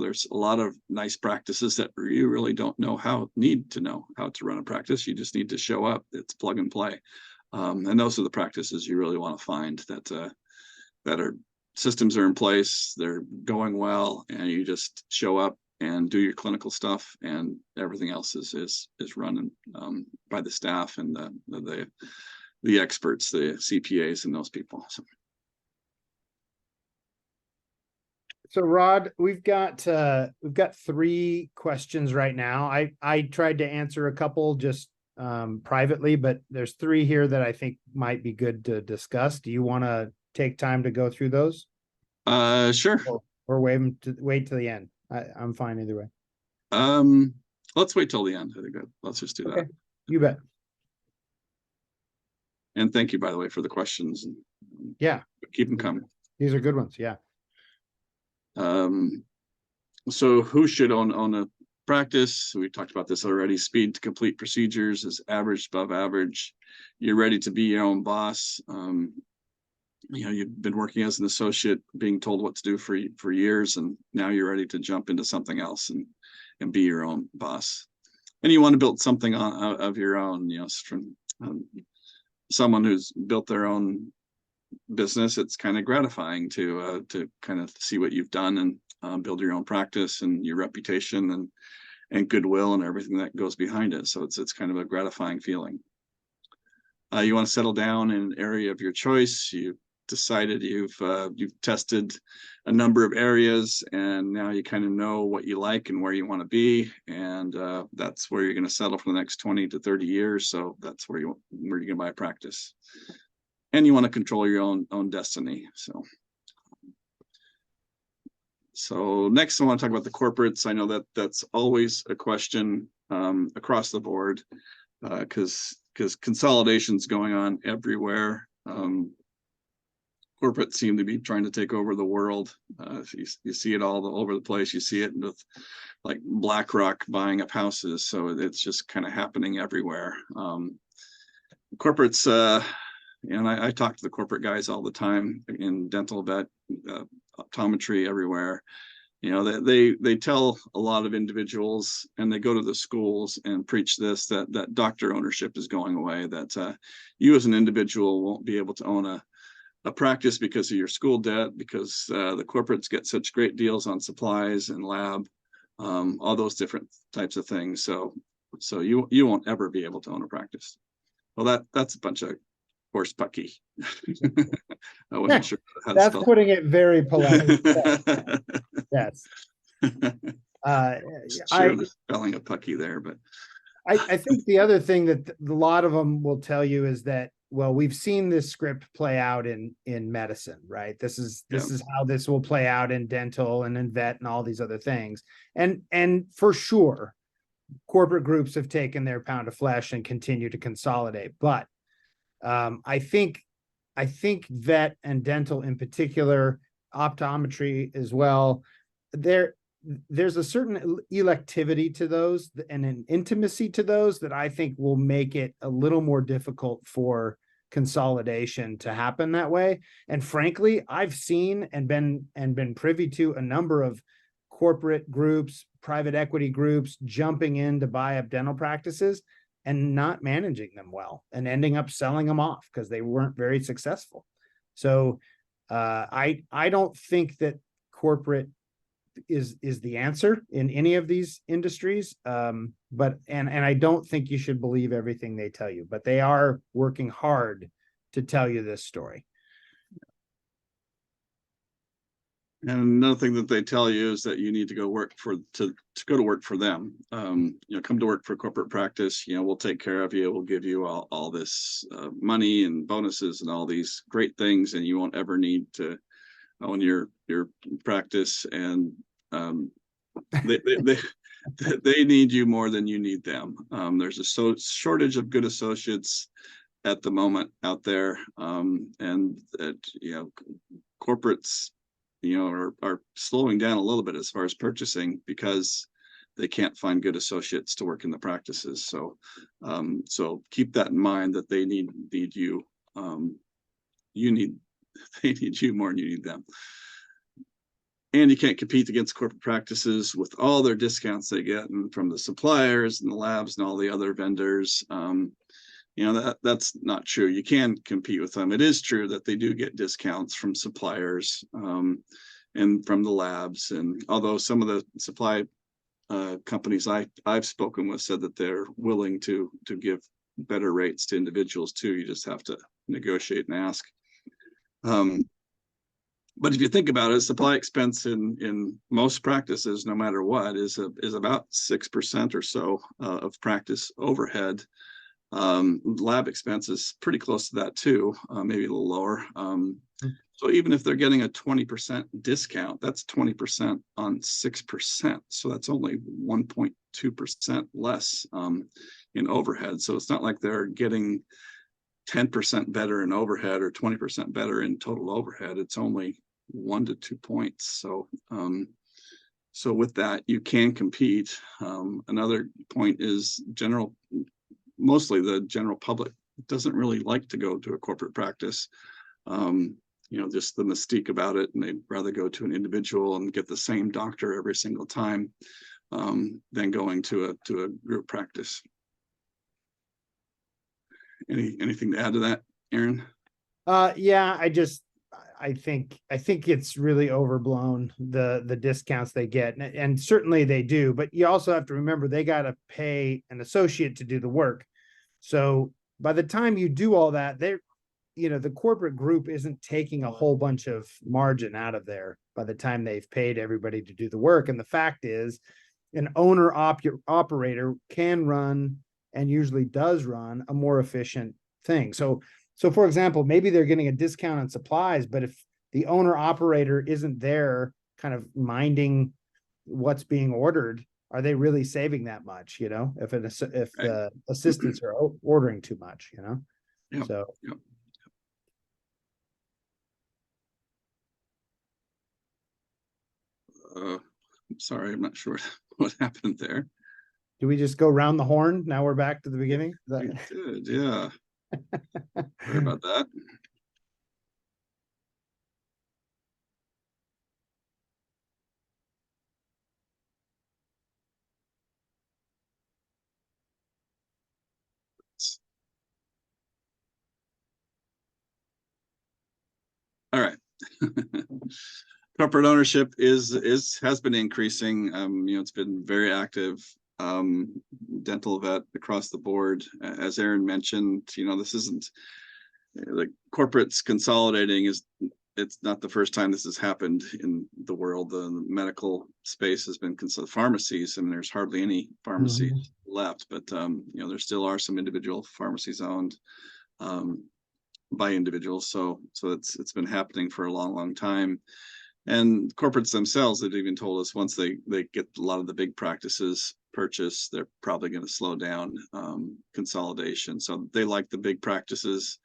there's a lot of nice practices that you really don't need to know how to run a practice. You just need to show up. It's plug and play. And those are the practices you really want to find that are systems are in place, they're going well, and you just show up and do your clinical stuff, and everything else is run by the staff and the experts, the CPAs, and those people. So Rod, we've got 3 questions right now. I tried to answer a couple just privately, but there's 3 here that I think might be good to discuss. Do you want to take time to go through those? Sure. Or wait to the end. I'm fine either way. Let's wait till the end. I think let's just do that. You bet. And thank you, by the way, for the questions. Yeah, keep them coming. These are good ones. Yeah. So who should own a practice? We talked about this already. Speed to complete procedures is average, above average. You're ready to be your own boss. You've been working as an associate, being told what to do for years, and now you're ready to jump into something else and be your own boss. And you want to build something of your own. From someone who's built their own business, it's kind of gratifying to kind of see what you've done and build your own practice and your reputation and goodwill and everything that goes behind it. So it's kind of a gratifying feeling. You want to settle down in an area of your choice. You've decided you've tested a number of areas, and now you kind of know what you like and where you want to be, and that's where you're going to settle for the next 20 to 30 years. So that's where you're going to buy a practice, and you want to control your own destiny. So next I want to talk about the corporates. I know that's always a question across the board because consolidation's going on everywhere. Corporates seem to be trying to take over the world. You see it all over the place. You see it with like BlackRock buying up houses. So it's just kind of happening everywhere. Corporates, and I talk to the corporate guys all the time in dental, vet, optometry, everywhere. They tell a lot of individuals, and they go to the schools and preach this, that doctor ownership is going away, that you as an individual won't be able to own a practice because of your school debt, because the corporates get such great deals on supplies and lab, all those different types of things. So you won't ever be able to own a practice. Well, that's a bunch of horse pucky. I wasn't sure how to That's spell putting it very polite. Yes. Sure, there's spelling a pucky there, but I think the other thing that a lot of them will tell you is that, well, we've seen this script play out in medicine, right? This is how this will play out in dental and in vet and all these other things. And for sure, corporate groups have taken their pound of flesh and continue to consolidate. But I think vet and dental in particular, optometry as well, there's a certain electivity to those and an intimacy to those that I think will make it a little more difficult for consolidation to happen that way. And frankly, I've seen and been privy to a number of corporate groups, private equity groups jumping in to buy up dental practices and not managing them well and ending up selling them off because they weren't very successful. So I don't think that corporate is the answer in any of these industries. But I don't think you should believe everything they tell you, but they are working hard to tell you this story. And another thing that they tell you is that you need to go work to go to work for them. Come to work for corporate practice. We'll take care of you. We'll give you all this money and bonuses and all these great things, and you won't ever need to own your practice. And they need you more than you need them. There's a shortage of good associates at the moment out there, and corporates are slowing down a little bit as far as purchasing because they can't find good associates to work in the practices. So keep that in mind, that they need you. They need you more than you need them. And you can't compete against corporate practices with all their discounts they get and from the suppliers and the labs and all the other vendors. That's not true. You can compete with them. It is true that they do get discounts from suppliers and from the labs. And although some of the supply companies I've spoken with said that they're willing to give better rates to individuals too, you just have to negotiate and ask. But if you think about it, supply expense in most practices, no matter what, is about 6% or so of practice overhead. Lab expense is pretty close to that too, maybe a little lower. So even if they're getting a 20% discount, that's 20% on 6%. So that's only 1.2% less in overhead. So it's not like they're getting 10% better in overhead or 20% better in total overhead. It's only 1 to 2 points. So with that, you can compete. Another point is mostly the general public doesn't really like to go to a corporate practice. Just the mystique about it, and they'd rather go to an individual and get the same doctor every single time than going to a group practice. Anything to add to that, Aaron? Yeah, I think it's really overblown, the discounts they get, and certainly they do, but you also have to remember they got to pay an associate to do the work. So by the time you do all that, the corporate group isn't taking a whole bunch of margin out of there by the time they've paid everybody to do the work. And the fact is, an owner operator can run, and usually does run, a more efficient thing. So for example, maybe they're getting a discount on supplies, but if the owner operator isn't there kind of minding what's being ordered, are they really saving that much? If the assistants are ordering too much, Yep. So. Yep. Sorry, I'm not sure what happened there. Do we just go round the horn? Now we're back to the beginning. We did, yeah. Sorry about that. All right. Corporate ownership has been increasing. It's been very active. Dental vet across the board. As Aaron mentioned, this isn't the corporates consolidating. It's not the first time this has happened in the world. The medical space has been pharmacies, and there's hardly any pharmacies left, but there still are some individual pharmacies owned by individuals. So it's been happening for a long time. And corporates themselves have even told us once they get a lot of the big practices purchased, they're probably going to slow down consolidation. So they like the big practices.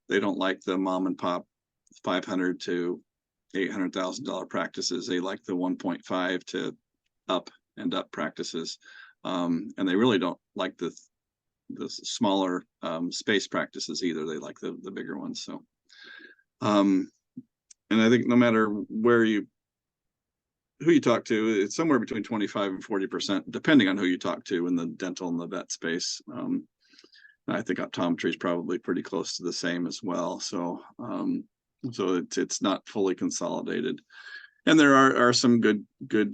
They don't like the mom and pop $500 to $800,000 practices. They like the 1.5 to up practices, and they really don't like the smaller space practices either. They like the bigger ones. So, and I think no matter who you talk to, it's somewhere between 25 and 40%, depending on who you talk to in the dental and the vet space. I think optometry is probably pretty close to the same as well. So, so it's not fully consolidated. And there are some good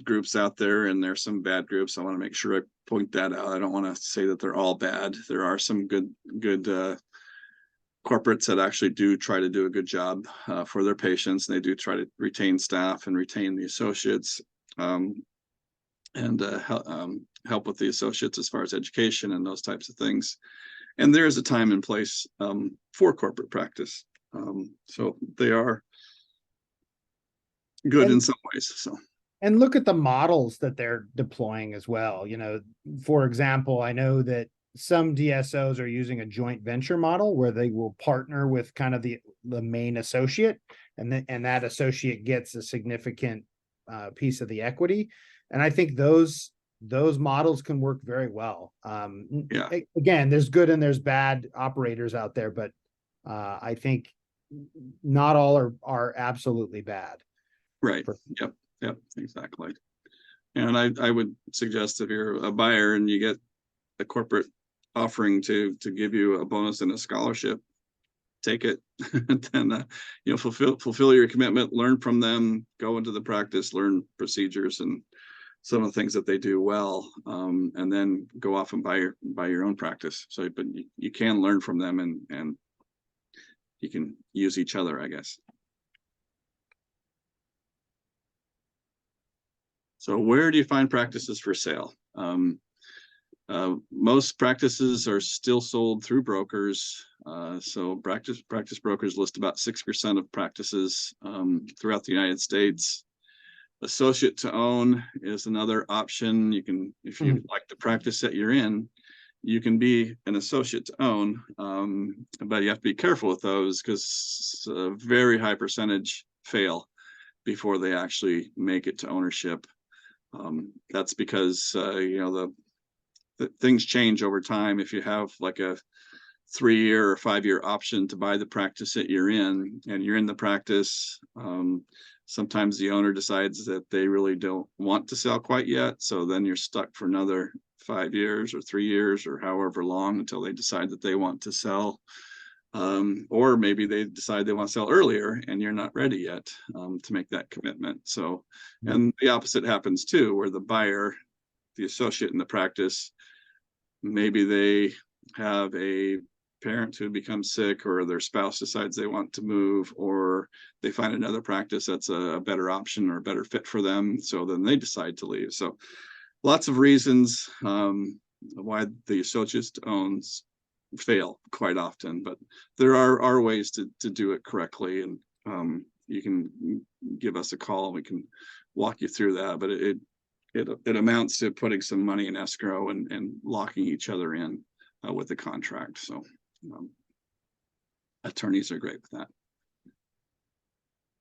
groups out there, and there's some bad groups. I want to make sure I point that out. I don't want to say that they're all bad. There are some good corporates that actually do try to do a good job for their patients. They do try to retain staff and retain the associates, and help with the associates as far as education and those types of things. And there is a time and place for corporate practice. So they are good in some ways. So, and look at the models that they're deploying as well. You know, for example, I know that some DSOs are using a joint venture model where they will partner with kind of the main associate, and that associate gets a significant piece of the equity. And I think those models can work very well. yeah. Again, there's good and there's bad operators out there, but I think not all are absolutely bad. Right. Yep. Exactly. And I would suggest if you're a buyer and you get a corporate offering to give you a bonus and a scholarship, take it. Then fulfill your commitment, learn from them, go into the practice, learn procedures and some of the things that they do well, and then go off and buy your own practice. So, but you can learn from them, and you can use each other, I guess. So where do you find practices for sale? Most practices are still sold through brokers. So practice brokers list about 6% of practices throughout the United States. Associate to own is another option. You can, if you like the practice that you're in, you can be an associate to own, but you have to be careful with those because a very high percentage fail before they actually make it to ownership. That's because the things change over time. If you have like a 3-year or 5-year option to buy the practice that you're in, and you're in the practice, sometimes the owner decides that they really don't want to sell quite yet. So then you're stuck for another 5 years or 3 years or however long until they decide that they want to sell. Or maybe they decide they want to sell earlier and you're not ready yet to make that commitment. So, and the opposite happens too, where the buyer, the associate in the practice, maybe they have a parent who becomes sick, or their spouse decides they want to move, or they find another practice that's a better option or a better fit for them. So then they decide to leave. So lots of reasons why the associates owns fail quite often, but there are ways to do it correctly, and you can give us a call and we can walk you through that. But it amounts to putting some money in escrow and locking each other in with the contract. So attorneys are great with that.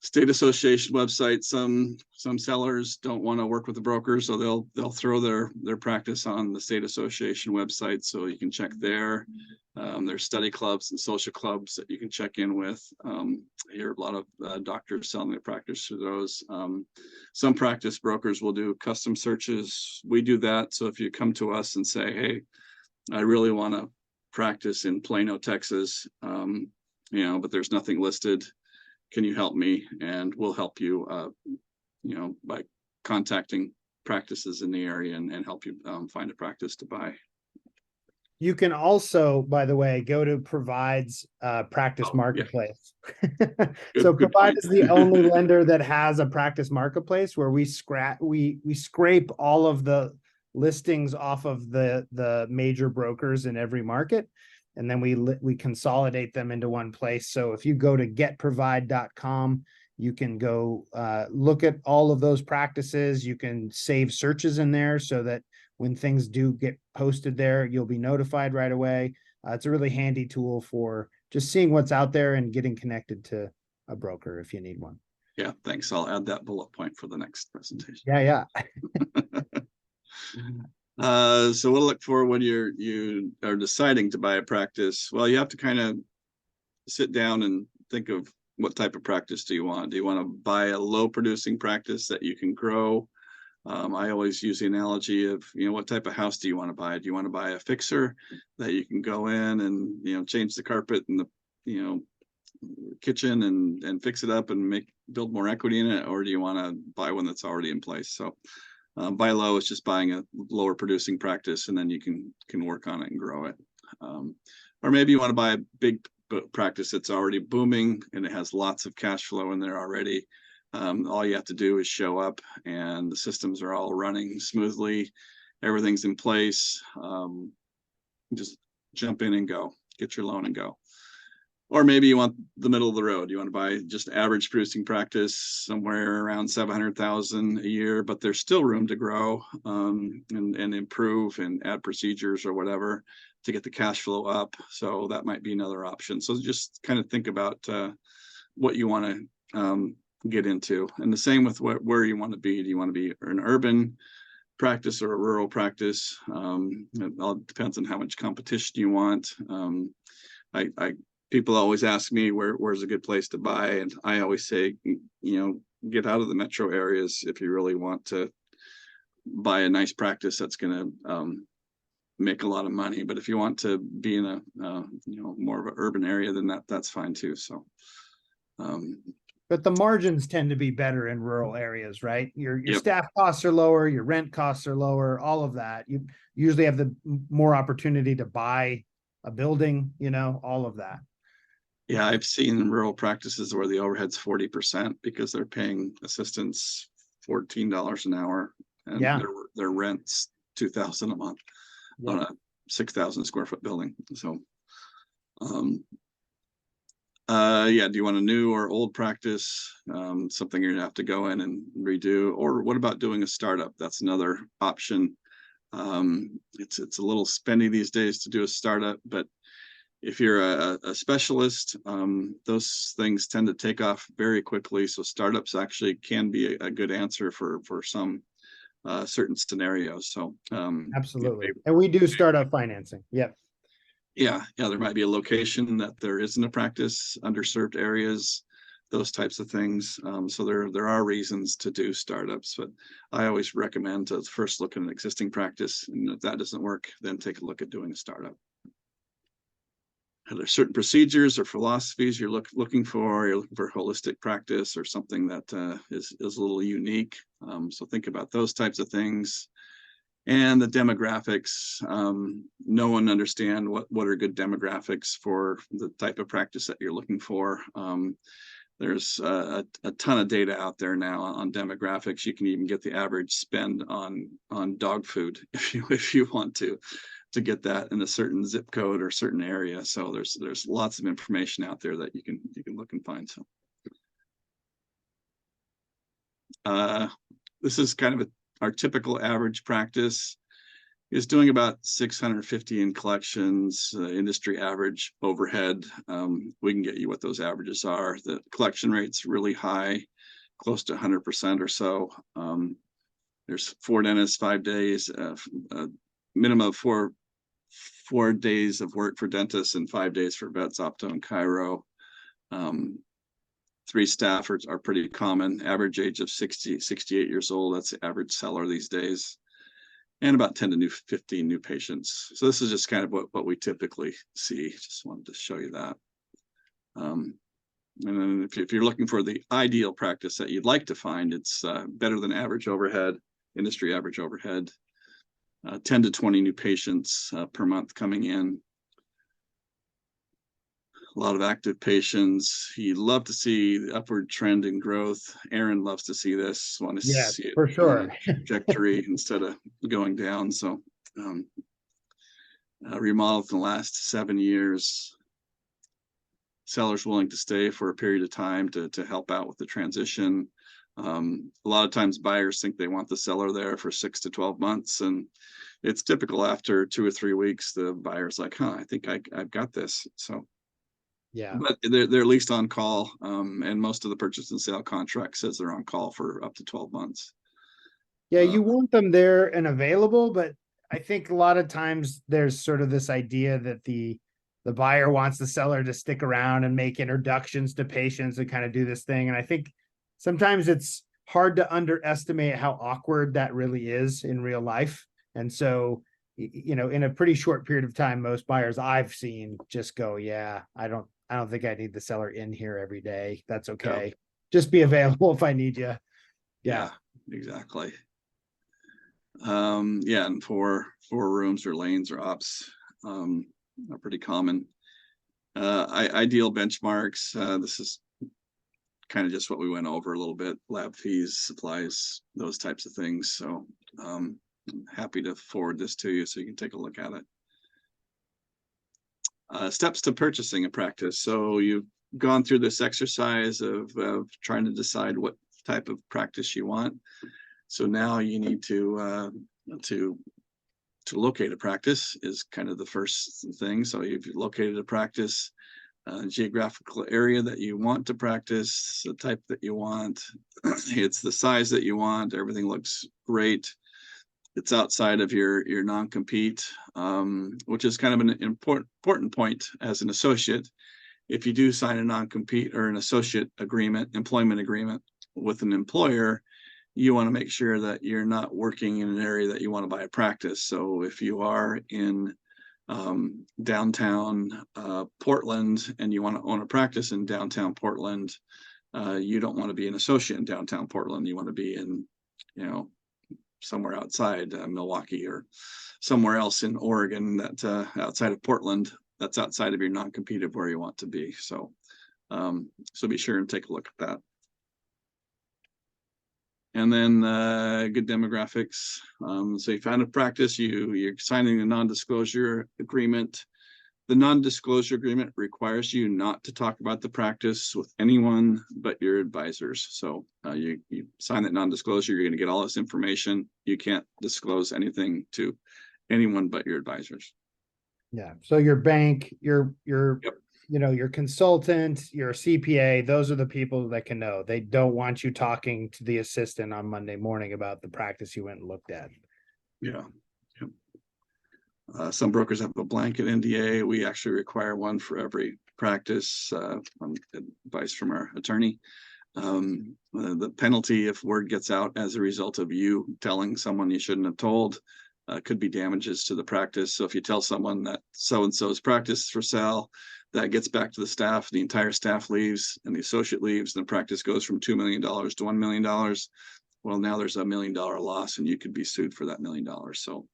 State association website. Some sellers don't want to work with the broker, so they'll throw their practice on the state association website, so you can check there. There's study clubs and social clubs that you can check in with. I hear a lot of doctors selling their practice through those. Some practice brokers will do custom searches. We do that. So if you come to us and say, hey, I really want to practice in Plano, Texas, but there's nothing listed, can you help me? And we'll help you, by contacting practices in the area and help you find a practice to buy. You can also, by the way, go to Provide's practice marketplace. Yeah. So Provide is the only lender that has a practice marketplace where we scrape all of the listings off of the major brokers in every market, and then we consolidate them into one place. So if you go to getprovide.com, You can go look at all of those practices. You can save searches in there so that when things do get posted there, you'll be notified right away. It's a really handy tool for just seeing what's out there and getting connected to a broker if you need one. Yeah, thanks. I'll add that bullet point for the next presentation. Yeah. So what to look for when you are deciding to buy a practice? Well, you have to kind of sit down and think of what type of practice do you want? Do you want to buy a low producing practice that you can grow? I always use the analogy of, what type of house do you want to buy? Do you want to buy a fixer that you can go in and, change the carpet and the, kitchen and fix it up and build more equity in it? Or do you want to buy one that's already in place? So buy low is just buying a lower producing practice, and then you can work on it and grow it. Or maybe you want to buy a big practice that's already booming and it has lots of cash flow in there already. All you have to do is show up and the systems are all running smoothly. Everything's in place. Just jump in and go, get your loan and go. Or maybe you want the middle of the road. You want to buy just average producing practice somewhere around 700,000 a year, but there's still room to grow and improve and add procedures or whatever to get the cash flow up. So that might be another option. So just kind of think about what you want to get into. And the same with where you want to be. Do you want to be an urban practice or a rural practice? It all depends on how much competition you want. People always ask me where's a good place to buy, and I always say, get out of the metro areas if you really want to buy a nice practice that's going to make a lot of money. But if you want to be in a more of an urban area, then that's fine too. So but the margins tend to be better in rural areas, right? Your Yep. staff costs are lower, your rent costs are lower, all of that. You usually have the more opportunity to buy a building, all of that. Yeah, I've seen rural practices where the overhead's 40% because they're paying assistants $14 an hour, and their rent's $2,000 a month on a 6,000 square foot building. So, do you want a new or old practice? Something you're gonna have to go in and redo, or what about doing a startup? That's another option. It's a little spendy these days to do a startup, but if you're a specialist, those things tend to take off very quickly. So startups actually can be a good answer for some certain scenarios. So absolutely, and we do startup financing. Yep. Yeah, there might be a location that there isn't a practice, underserved areas, those types of things. So there are reasons to do startups, but I always recommend to first look at an existing practice, and if that doesn't work, then take a look at doing a startup. Are there certain procedures or philosophies you're looking for? You're looking for holistic practice or something that is a little unique. So think about those types of things. And the demographics. No one understand what are good demographics for the type of practice that you're looking for. There's a ton of data out there now on demographics. You can even get the average spend on dog food if you want to get that in a certain zip code or certain area. So there's lots of information out there that you can look and find. So this is kind of our typical average practice is doing about 650 in collections, industry average overhead. We can get you what those averages are. The collection rate's really high, close to 100% or so. There's 4 dentists, 5 days, minimum of four days of work for dentists and 5 days for vets, opto, and chiro. 3 staff are pretty common. Average age of 68 years old. That's the average seller these days. And about 10 to 15 new patients. So this is just kind of what we typically see. Just wanted to show you that. And then if you're looking for the ideal practice that you'd like to find, it's better than average overhead, industry average overhead. 10 to 20 new patients per month coming in. A lot of active patients. He'd love to see the upward trend in growth. Aaron loves to see this. Want to see it for sure. Trajectory instead of going down. So remodeled in the last 7 years. sellers willing to stay for a period of time to help out with the transition. A lot of times buyers think they want the seller there for 6 to 12 months, and it's typical after 2 or 3 weeks, the buyer's like, I think I've got this. So, Yeah. but they're at least on call. And most of the purchase and sale contract says they're on call for up to 12 months. Yeah, you want them there and available, but I think a lot of times there's sort of this idea that the buyer wants the seller to stick around and make introductions to patients and kind of do this thing. And I think sometimes it's hard to underestimate how awkward that really is in real life. And so, you know, in a pretty short period of time, most buyers I've seen just go, yeah, I don't think I need the seller in here every day. That's okay. Yeah. Just be available if I need you. Yeah, exactly. Yeah, and four rooms or lanes or ops are pretty common. Ideal benchmarks. This is kind of just what we went over a little bit: lab fees, supplies, those types of things. So I'm happy to forward this to you so you can take a look at it. Steps to purchasing a practice. So you've gone through this exercise of trying to decide what type of practice you want. So now you need to locate a practice is kind of the first thing. So if you located a practice, geographical area that you want to practice, the type that you want, it's the size that you want, everything looks great. It's outside of your non-compete, which is kind of an important point as an associate. If you do sign a non-compete or an associate agreement, employment agreement with an employer, you want to make sure that you're not working in an area that you want to buy a practice. So if you are in downtown Portland and you want to own a practice in downtown Portland, you don't want to be an associate in downtown Portland. You want to be in, you know, somewhere outside Milwaukee or somewhere else in Oregon that outside of Portland, that's outside of your non-compete of where you want to be. So so be sure and take a look at that. And then good demographics. So you found a practice, you're signing a non-disclosure agreement. The non-disclosure agreement requires you not to talk about the practice with anyone but your advisors. So you sign that non-disclosure, you're going to get all this information. You can't disclose anything to anyone but your advisors. Yeah. So your bank, your Yep. you know, your consultant, your CPA, those are the people that can know. They don't want you talking to the assistant on Monday morning about the practice you went and looked at. Yeah. Some brokers have a blanket NDA. We actually require one for every practice, on advice from our attorney. The penalty if word gets out as a result of you telling someone you shouldn't have told could be damages to the practice. So if you tell someone that so-and-so's practice is for sale, that gets back to the staff, the entire staff leaves and the associate leaves, and the practice goes from $2 million to $1 million. Well, now there's $1 million loss and you could be sued for that $1 million. So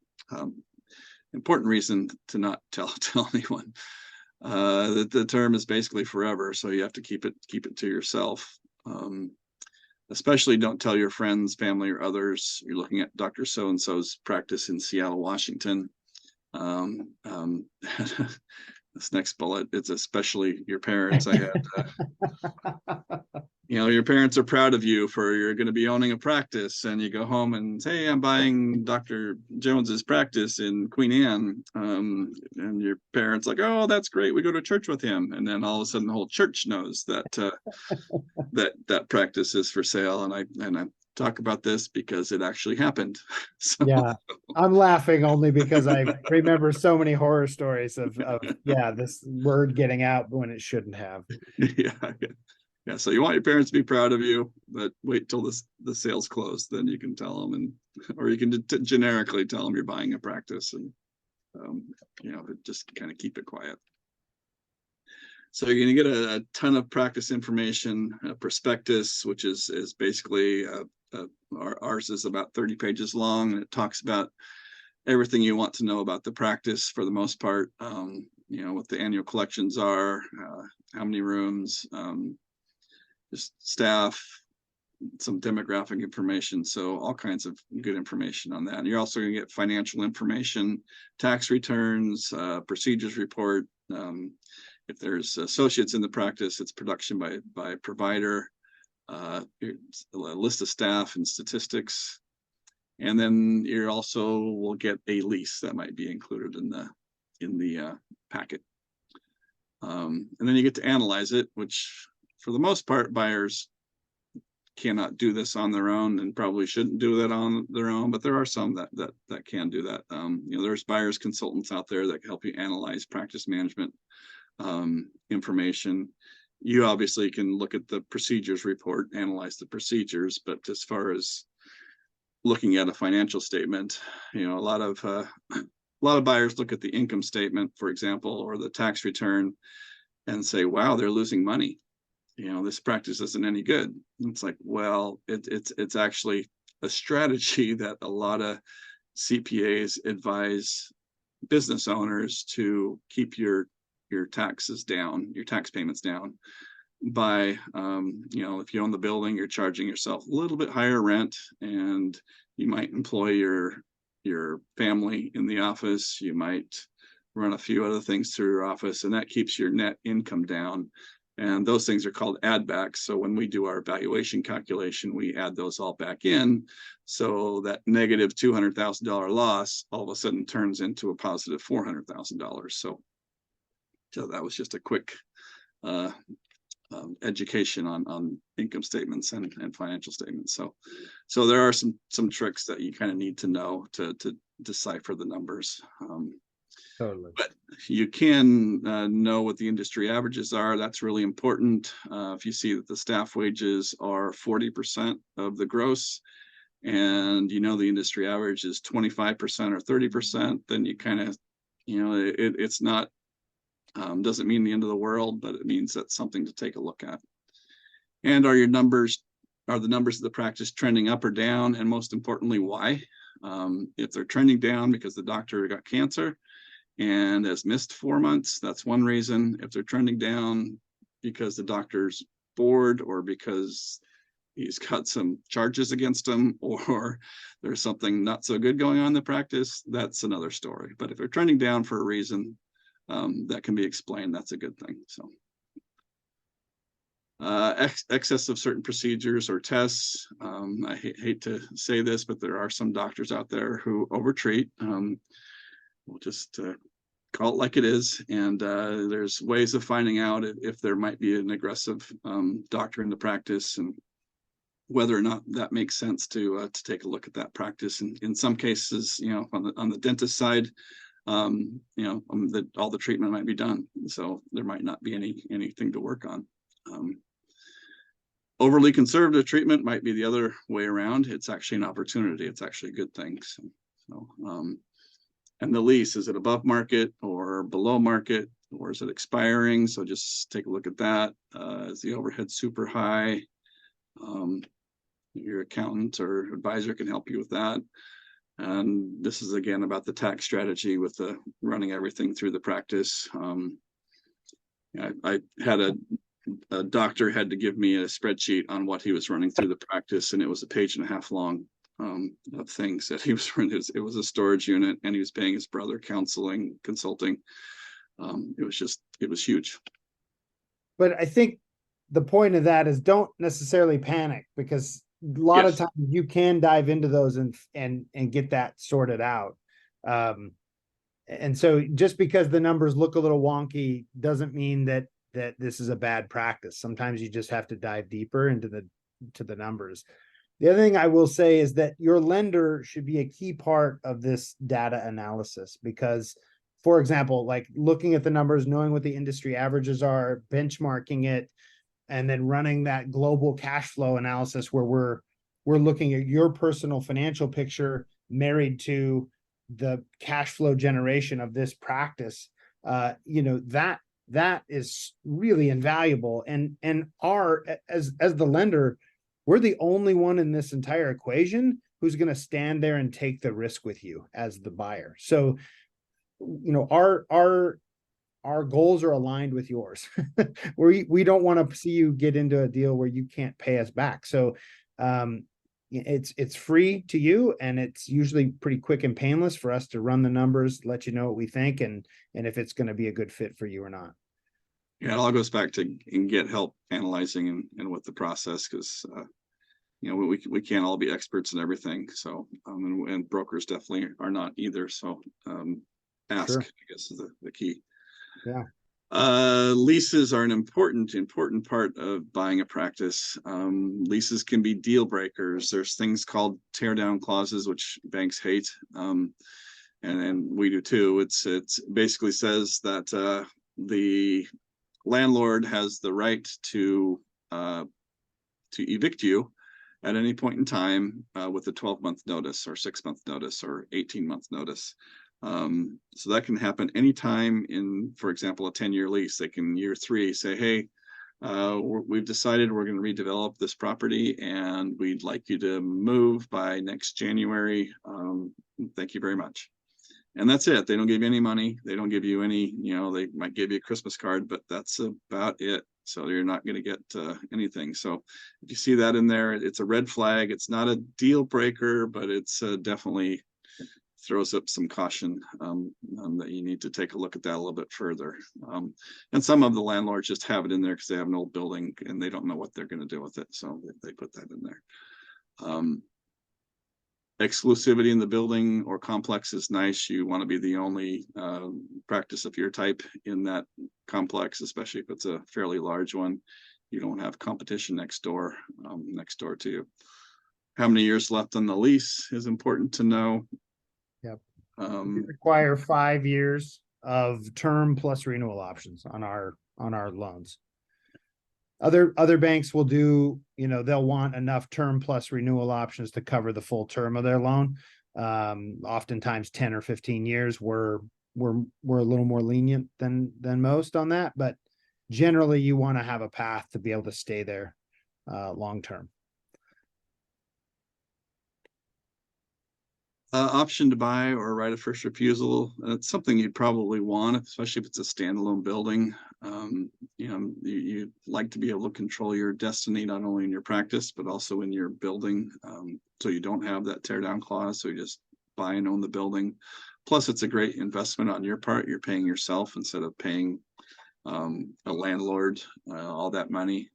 important reason to not tell anyone. The term is basically forever, so you have to keep it to yourself. Especially don't tell your friends, family, or others you're looking at Dr. So-and-so's practice in Seattle, Washington. This next bullet, it's especially your parents. I had, your parents are proud of you for you're going to be owning a practice, and you go home and say, hey, I'm buying Dr. Jones's practice in Queen Anne. And your parents like, oh, that's great. We go to church with him. And then all of a sudden the whole church knows that that practice is for sale. And I talk about this because it actually happened. So. Yeah, I'm laughing only because I remember so many horror stories of this word getting out when it shouldn't have. Yeah. So you want your parents to be proud of you, but wait till the sale's closed, then you can tell them, or you can generically tell them you're buying a practice, and just kind of keep it quiet. So you're going to get a ton of practice information, a prospectus, which is basically ours is about 30 pages long, and it talks about everything you want to know about the practice for the most part. What the annual collections are, how many rooms, just staff, some demographic information. So all kinds of good information on that. And you're also going to get financial information, tax returns, procedures report, if there's associates in the practice, it's production by provider, a list of staff and statistics. And then you also will get a lease that might be included in the packet. And then you get to analyze it, which for the most part, buyers cannot do this on their own and probably shouldn't do that on their own, but there are some that can do that. There's buyers consultants out there that can help you analyze practice management information. You obviously can look at the procedures report, analyze the procedures, but as far as looking at a financial statement, a lot of buyers look at the income statement, for example, or the tax return and say, wow, they're losing money. This practice isn't any good. It's like, well, it's actually a strategy that a lot of CPAs advise business owners to keep your taxes down, your tax payments down by, if you own the building, you're charging yourself a little bit higher rent, and you might employ your family in the office. You might run a few other things through your office, and that keeps your net income down. And those things are called add backs. So when we do our valuation calculation, we add those all back in. So that negative $200,000 loss all of a sudden turns into a positive $400,000. So that was just a quick education on income statements and financial statements. So there are some tricks that you kind of need to know to decipher the numbers. Totally. But you can know what the industry averages are. That's really important. If you see that the staff wages are 40% of the gross, and the industry average is 25% or 30%, then you kind of, it's not, doesn't mean the end of the world, but it means that's something to take a look at. And are the numbers of the practice trending up or down? And most importantly, why? If they're trending down because the doctor got cancer and has missed 4 months, that's one reason. If they're trending down because the doctor's bored, or because he's got some charges against him, or there's something not so good going on in the practice, that's another story. But if they're trending down for a reason that can be explained, that's a good thing. So excess of certain procedures or tests. I hate to say this, but there are some doctors out there who overtreat. We'll just call it like it is. And there's ways of finding out if there might be an aggressive doctor in the practice, and whether or not that makes sense to take a look at that practice. And in some cases, on the dentist side, all the treatment might be done, so there might not be anything to work on. Overly conservative treatment might be the other way around. It's actually an opportunity. It's actually a good thing. And the lease, is it above market or below market, or is it expiring? So just take a look at that. Is the overhead super high? Your accountant or advisor can help you with that. And this is again about the tax strategy with the running everything through the practice. I had a doctor had to give me a spreadsheet on what he was running through the practice, and it was 1.5 pages long of things that he was running. It was a storage unit, and he was paying his brother counseling, consulting. It was huge. But I think the point of that is, don't necessarily panic, because a lot of times you can dive into those and get that sorted out. And so just because the numbers look a little wonky doesn't mean that this is a bad practice. Sometimes you just have to dive deeper into the numbers. The other thing I will say is that your lender should be a key part of this data analysis, because, for example, like looking at the numbers, knowing what the industry averages are, benchmarking it, and then running that global cash flow analysis where we're looking at your personal financial picture married to the cash flow generation of this practice. That is really invaluable. And as the lender, we're the only one in this entire equation who's going to stand there and take the risk with you as the buyer. So, our goals are aligned with yours. We don't want to see you get into a deal where you can't pay us back. So it's free to you, and it's usually pretty quick and painless for us to run the numbers, let you know what we think, and if it's going to be a good fit for you or not. Yeah, it all goes back to and get help analyzing and with the process, because you know, we can't all be experts in everything. So and brokers definitely are not either. So ask, Sure. I guess, is the key. Yeah. Leases are an important part of buying a practice. Leases can be deal breakers. There's things called tear down clauses, which banks hate. And we do too. It's basically says that the landlord has the right to evict you at any point in time with a 12-month notice or 6-month notice or 18-month notice. So that can happen anytime in, for example, a 10-year lease. They can year 3 say, hey, we've decided we're going to redevelop this property and we'd like you to move by next January. Thank you very much. And that's it. They don't give you any money. They don't give you any, you know, they might give you a Christmas card, but that's about it. So you're not going to get anything. So if you see that in there, it's a red flag. It's not a deal breaker, but it's definitely throws up some caution that you need to take a look at that a little bit further. And some of the landlords just have it in there because they have an old building and they don't know what they're going to do with it. So they put that in there. Exclusivity in the building or complex is nice. You want to be the only practice of your type in that complex, especially if it's a fairly large one. You don't have competition next door to you. How many years left on the lease is important to know. Yep. We require 5 years of term plus renewal options on our loans. Other banks will do, you know, they'll want enough term plus renewal options to cover the full term of their loan. Oftentimes 10 or 15 years. We're a little more lenient than most on that, but generally you want to have a path to be able to stay there long term. Option to buy or right of first refusal. It's something you'd probably want, especially if it's a standalone building. You know, you like to be able to control your destiny, not only in your practice, but also in your building. So you don't have that tear down clause. So you just buy and own the building. Plus, it's a great investment on your part. You're paying yourself instead of paying a landlord all that money.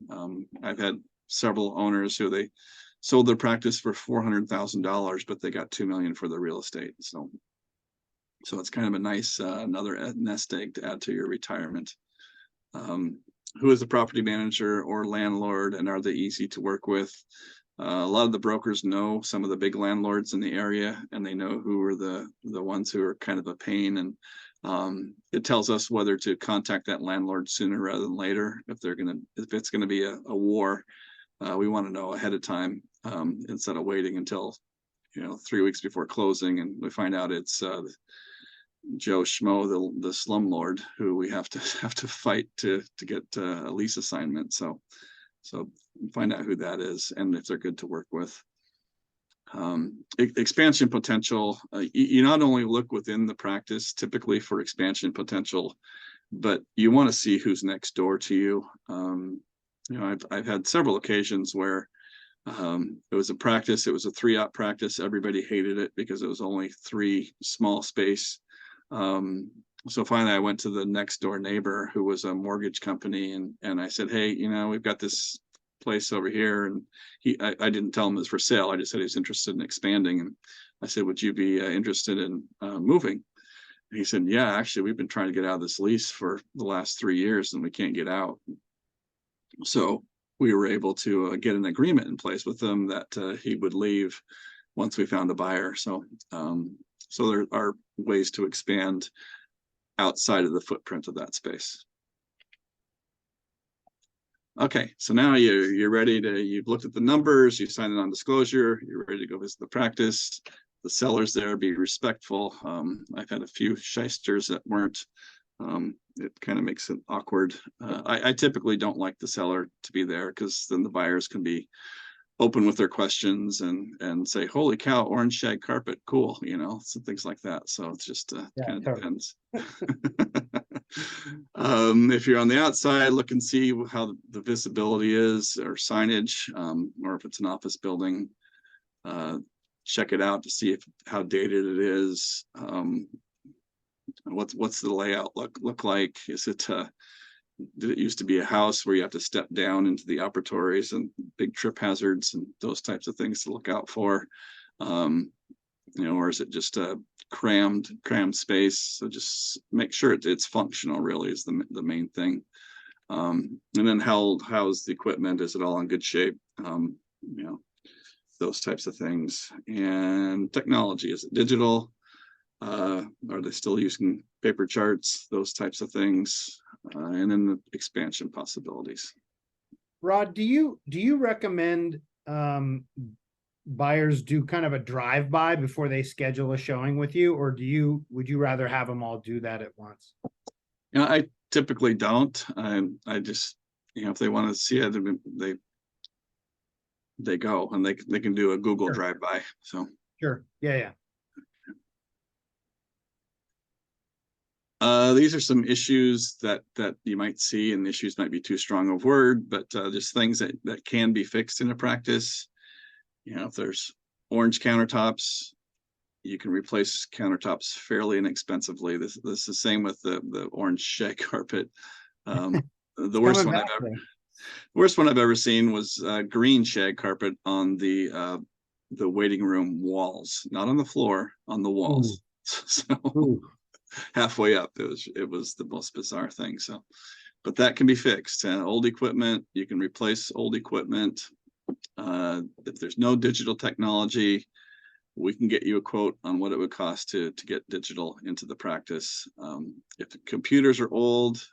I've had several owners who they sold their practice for $400,000, but they got $2 million for the real estate. So it's kind of a nice another nest egg to add to your retirement. Who is the property manager or landlord, and are they easy to work with? A lot of the brokers know some of the big landlords in the area, and they know who are the ones who are kind of a pain. And it tells us whether to contact that landlord sooner rather than later. If it's gonna be a war, we want to know ahead of time instead of waiting until 3 weeks before closing and we find out it's Joe Schmo, the slumlord, who we have to fight to get a lease assignment. So find out who that is and if they're good to work with. Expansion potential. You not only look within the practice typically for expansion potential, but you want to see who's next door to you. You know, I've had several occasions where it was a practice. It was a 3-op practice. Everybody hated it because it was only 3 small space. So finally, I went to the next door neighbor who was a mortgage company, and I said, "Hey, you know, we've got this place over here," and I didn't tell him it was for sale. I just said he was interested in expanding, and I said, "Would you be interested in moving?" And he said, "Yeah, actually, we've been trying to get out of this lease for the last 3 years, and we can't get out." So we were able to get an agreement in place with them that he would leave once we found a buyer. So there are ways to expand outside of the footprint of that space. Okay, so now you're ready you've looked at the numbers, you signed a non-disclosure, you're ready to go visit the practice. The sellers there, be respectful. I've had a few shysters that weren't. It kind of makes it awkward. I typically don't like the seller to be there because then the buyers can be open with their questions and say, "Holy cow, orange shag carpet, cool," you know, some things like that. So it's just kind of depends. If you're on the outside, look and see how the visibility is or signage, or if it's an office building. Check it out to see how dated it is. What's the layout look like? Is it it used to be a house where you have to step down into the operatories and big trip hazards and those types of things to look out for. Or is it just a crammed space? So just make sure it's functional, really, is the main thing. And then how's the equipment? Is it all in good shape? Those types of things. And technology, is it digital? Are they still using paper charts? Those types of things. And then the expansion possibilities. Rod, do you recommend buyers do kind of a drive-by before they schedule a showing with you, or would you rather have them all do that at once? I typically don't. I just, if they want to see it, they go, and they can do a Google Sure. drive-by. So Sure. Yeah. These are some issues that you might see, and issues might be too strong a word, but just things that can be fixed in a practice. If there's orange countertops, you can replace countertops fairly inexpensively. This is the same with the orange shag carpet. The worst one I've ever seen was green shag carpet on the waiting room walls, not on the floor, on the walls. Ooh. So ooh. Halfway up, it was the most bizarre thing. So, but that can be fixed. Old equipment, you can replace old equipment. If there's no digital technology, we can get you a quote on what it would cost to get digital into the practice. If the computers are old,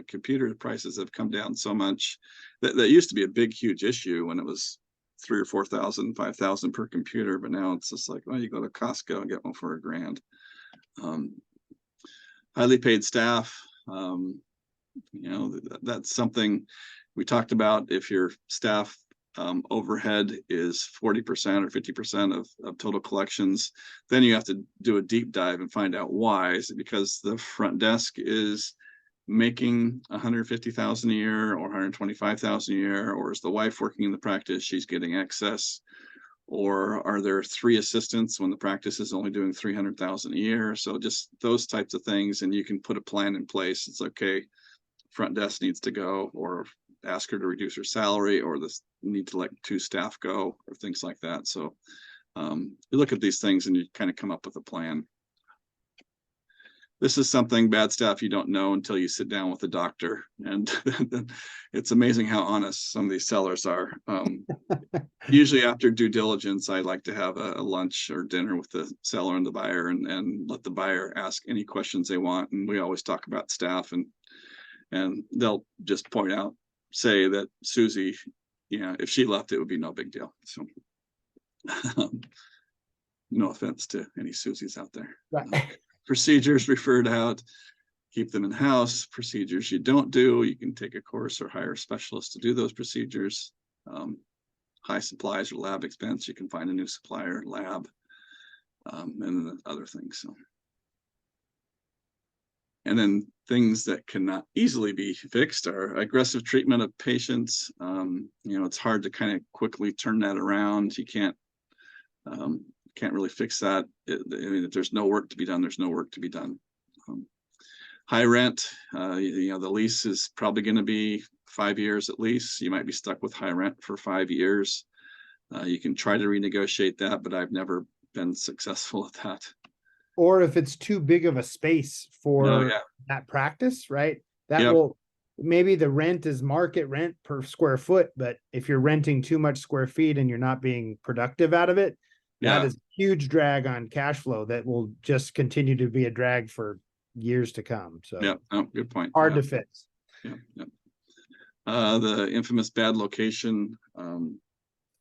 computer prices have come down so much. That used to be a big, huge issue when it was $3,000 or $4,000, $5,000 per computer, but now it's just like, well, you go to Costco and get one for $1,000. Highly paid staff, that's something we talked about. If your staff overhead is 40% or 50% of total collections, then you have to do a deep dive and find out why. Is it because the front desk is making $150,000 a year or $125,000 a year, or is the wife working in the practice, she's getting excess? Or are there 3 assistants when the practice is only doing $300,000 a year? So just those types of things, and you can put a plan in place. It's okay, front desk needs to go, or ask her to reduce her salary, or this need to let 2 staff go, or things like that. So you look at these things and you kind of come up with a plan. This is something, bad staff, you don't know until you sit down with the doctor, and it's amazing how honest some of these sellers are. Usually after due diligence, I like to have a lunch or dinner with the seller and the buyer, and let the buyer ask any questions they want. And we always talk about staff, and they'll just say that Susie, if she left, it would be no big deal. So no offense to any Susies out there. Right. Procedures referred out, keep them in house. Procedures you don't do, you can take a course or hire a specialist to do those procedures. High supplies or lab expense, you can find a new supplier, lab, and other things. So, and then things that cannot easily be fixed are aggressive treatment of patients. It's hard to kind of quickly turn that around. You can't really fix that. If there's no work to be done, there's no work to be done. High rent, the lease is probably going to be 5 years at least. You might be stuck with high rent for 5 years. You can try to renegotiate that, but I've never been successful at that. Or if it's too big of a space for that practice, right? That will, maybe the rent is market rent per square foot, but if you're renting too much square feet and you're not being productive out of it, that is a huge drag on cash flow that will just continue to be a drag for years to come. So good point. Hard to fix. The infamous bad location.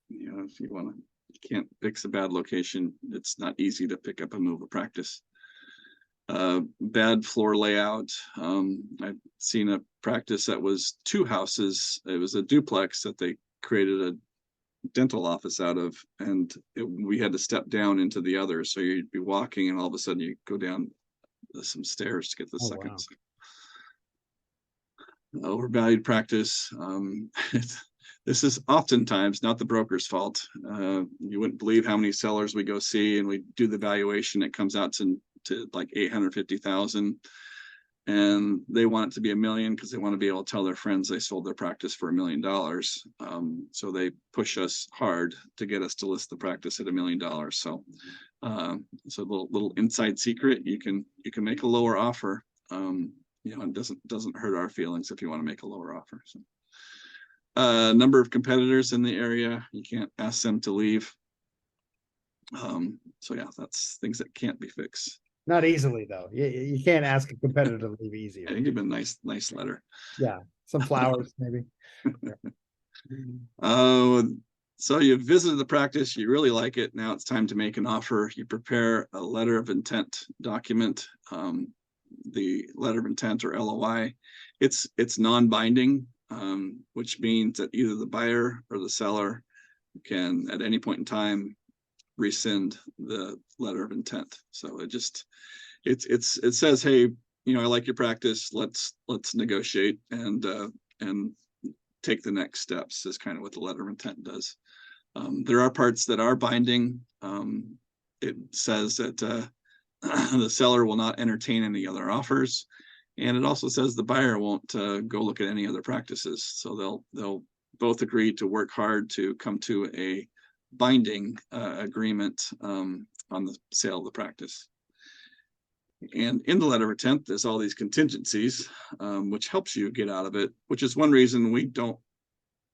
If you can't fix a bad location, it's not easy to pick up and move a practice. Bad floor layout. I've seen a practice that was 2 houses. It was a duplex that they created a dental office out of, and we had to step down into the other. So you'd be walking, and all of a sudden you go down some stairs to get the second. Wow. Overvalued practice. This is oftentimes not the broker's fault. You wouldn't believe how many sellers we go see, and we do the valuation. It comes out to like $850,000. and they want it to be $1 million because they want to be able to tell their friends they sold their practice for $1 million. So they push us hard to get us to list the practice at $1 million. So it's a little inside secret. You can make a lower offer. It doesn't hurt our feelings if you want to make a lower offer. So number of competitors in the area, you can't ask them to leave. So yeah, that's things that can't be fixed. Not easily though. You can't ask a competitor to leave easier. Yeah, give a nice letter. Yeah, some flowers maybe. So you visited the practice, you really like it. Now it's time to make an offer. You prepare a letter of intent document. The letter of intent, or LOI, it's non-binding, which means that either the buyer or the seller can at any point in time rescind the letter of intent. So it says, hey, I like your practice. Let's negotiate and take the next steps, is kind of what the letter of intent does. There are parts that are binding. It says that the seller will not entertain any other offers, and it also says the buyer won't go look at any other practices. So they'll both agree to work hard to come to a binding agreement on the sale of the practice. And in the letter of intent, there's all these contingencies, which helps you get out of it, which is one reason we don't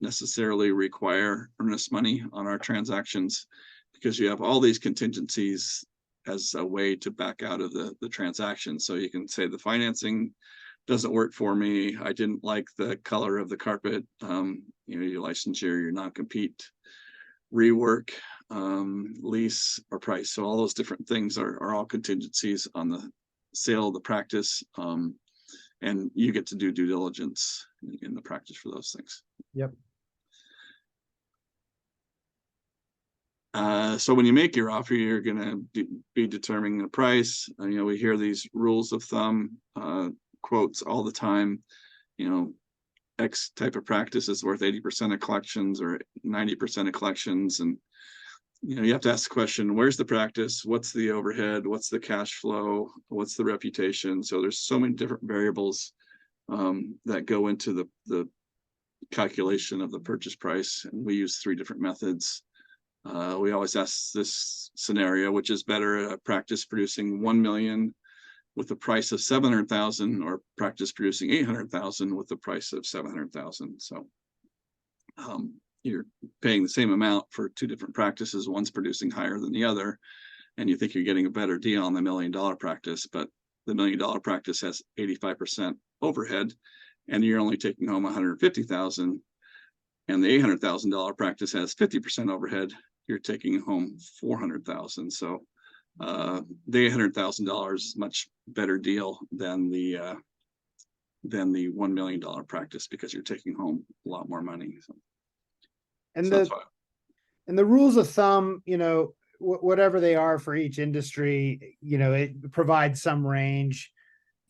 necessarily require earnest money on our transactions, because you have all these contingencies as a way to back out of the transaction. So you can say the financing doesn't work for me. I didn't like the color of the carpet, your licensure, your non-compete, rework, lease, or price. So all those different things are all contingencies on the sale of the practice. And you get to do due diligence in the practice for those things. Yep. So when you make your offer, you're going to be determining the price. We hear these rules of thumb quotes all the time. X type of practice is worth 80% of collections or 90% of collections. And, you have to ask the question, where's the practice? What's the overhead? What's the cash flow? What's the reputation? So there's so many different variables that go into the calculation of the purchase price. And we use 3 different methods. We always ask this scenario, which is better, a practice producing 1 million with a price of 700,000, or practice producing 800,000 with the price of 700,000. So you're paying the same amount for 2 different practices. One's producing higher than the other, and you think you're getting a better deal on the $1 million practice, but the $1 million practice has 85% overhead, and you're only taking home 150,000. And the $800,000 practice has 50% overhead. You're taking home 400,000. So the $800,000 is much better deal than the $1 million practice, because you're taking home a lot more money. So, and the rules of thumb, whatever they are for each industry, it provides some range.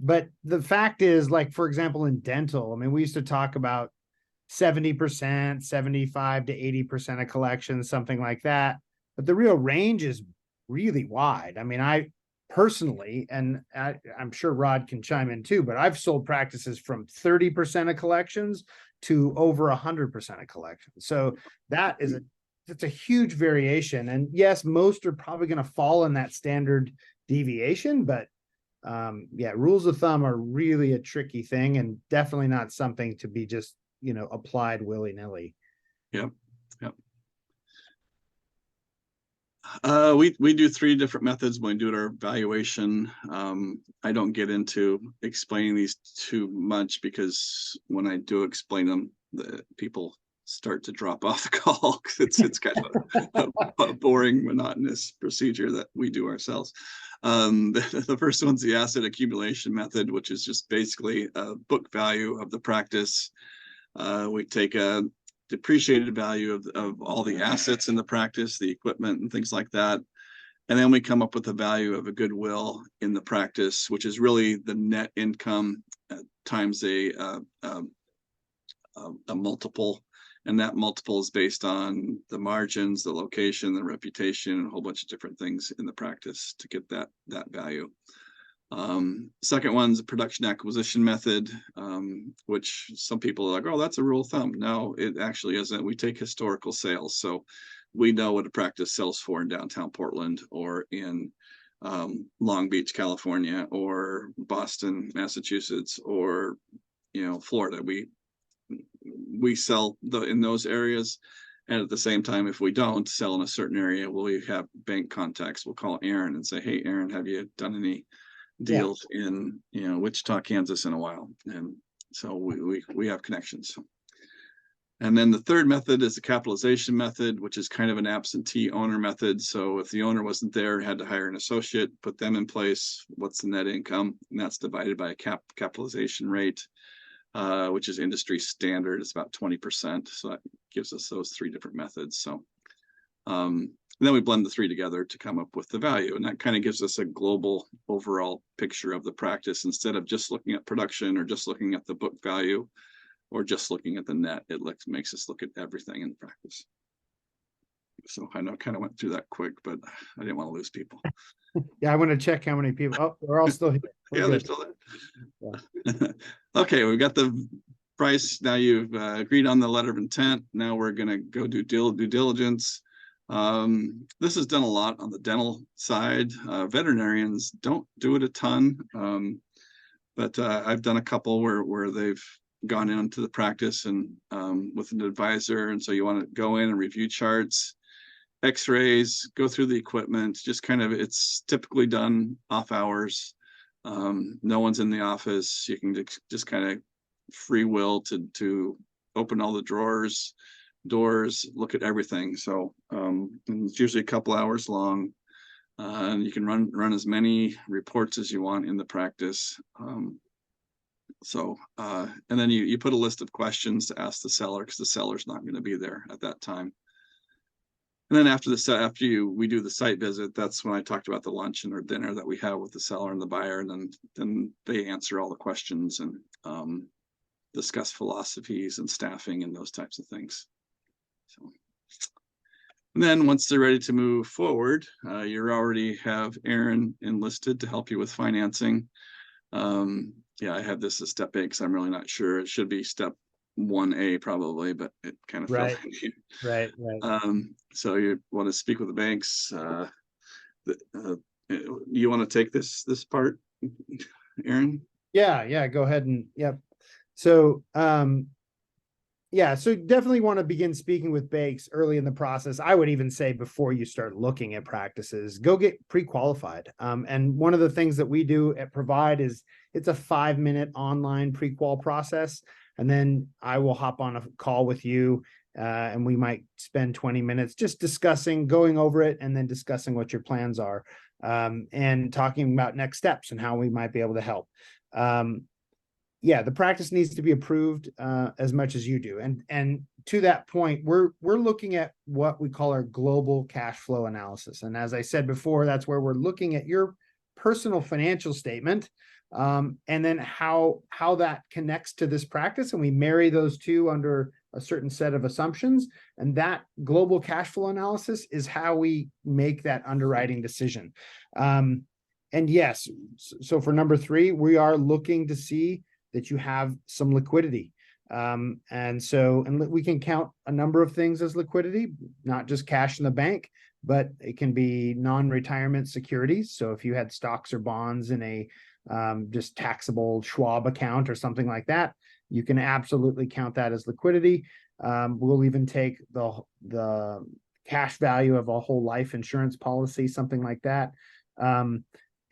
But the fact is, like, for example, in dental, we used to talk about 70%, 75 to 80% of collections, something like that. But the real range is really wide. I personally, and I'm sure Rod can chime in too, but I've sold practices from 30% of collections to over 100% of collections. So that's a huge variation. And yes, most are probably going to fall in that standard deviation, but rules of thumb are really a tricky thing, and definitely not something to be just applied willy-nilly. Yep. We do 3 different methods when we do our valuation. I don't get into explaining these too much, because when I do explain them, the people start to drop off the call, because it's kind of a boring, monotonous procedure that we do ourselves. The first one's the asset accumulation method, which is just basically a book value of the practice. We take a depreciated value of all the assets in the practice, the equipment and things like that. And then we come up with the value of a goodwill in the practice, which is really the net income times a multiple. And that multiple is based on the margins, the location, the reputation, and a whole bunch of different things in the practice to get that value. Second one's a production acquisition method, which some people are like, oh, that's a rule of thumb. No, it actually isn't. We take historical sales. So we know what a practice sells for in downtown Portland or in Long Beach, California, or Boston, Massachusetts, or Florida. We sell in those areas. And at the same time, if we don't sell in a certain area, we have bank contacts. We'll call Aaron and say, hey, Aaron, have you done any deals in Wichita, Kansas in a while? And so we have connections. And then the third method is the capitalization method, which is kind of an absentee owner method. So if the owner wasn't there, had to hire an associate, put them in place. What's the net income? And that's divided by a capitalization rate, which is industry standard. It's about 20%. So that gives us those three different methods. So then we blend the three together to come up with the value. And that kind of gives us a global overall picture of the practice instead of just looking at production or just looking at the book value or just looking at the net. It makes us look at everything in practice. So I know I kind of went through that quick, but I didn't want to lose people. Yeah, I want to check how many people. Oh, we're all still here. Yeah, they're still there. Yeah. Okay, we've got the price. Now you've agreed on the letter of intent. Now we're going to go do due diligence. This is done a lot on the dental side. Veterinarians don't do it a ton, but I've done a couple where they've gone into the practice and with an advisor, and so you want to go in and review charts, x-rays, go through the equipment. Just kind of, it's typically done off hours. No one's in the office. You can just kind of free will to open all the drawers, doors, look at everything. So it's usually a couple hours long, and you can run as many reports as you want in the practice. And then you put a list of questions to ask the seller, because the seller's not going to be there at that time. And then after we do the site visit, that's when I talked about the luncheon or dinner that we have with the seller and the buyer, and then they answer all the questions and discuss philosophies and staffing and those types of things. So, and then once they're ready to move forward, you already have Aaron enlisted to help you with financing. Yeah, I have this as step A because I'm really not sure. It should be step 1A probably, but it kind of feels right. So you want to speak with the banks. You want to take this part, Aaron? Yeah, go ahead and yep. So so definitely want to begin speaking with banks early in the process. I would even say before you start looking at practices, go get pre-qualified. And one of the things that we do at Provide is it's a 5-minute online pre-qual process. And then I will hop on a call with you and we might spend 20 minutes just going over it and then discussing what your plans are and talking about next steps and how we might be able to help. The practice needs to be approved as much as you do. And to that point, we're looking at what we call our global cash flow analysis. And as I said before, that's where we're looking at your personal financial statement and then how that connects to this practice. And we marry those two under a certain set of assumptions. And that global cash flow analysis is how we make that underwriting decision. And yes, so for number 3, we are looking to see that you have some liquidity. And we can count a number of things as liquidity, not just cash in the bank, but it can be non-retirement securities. So if you had stocks or bonds in a just taxable Schwab account or something like that, you can absolutely count that as liquidity. We'll even take the cash value of a whole life insurance policy, something like that.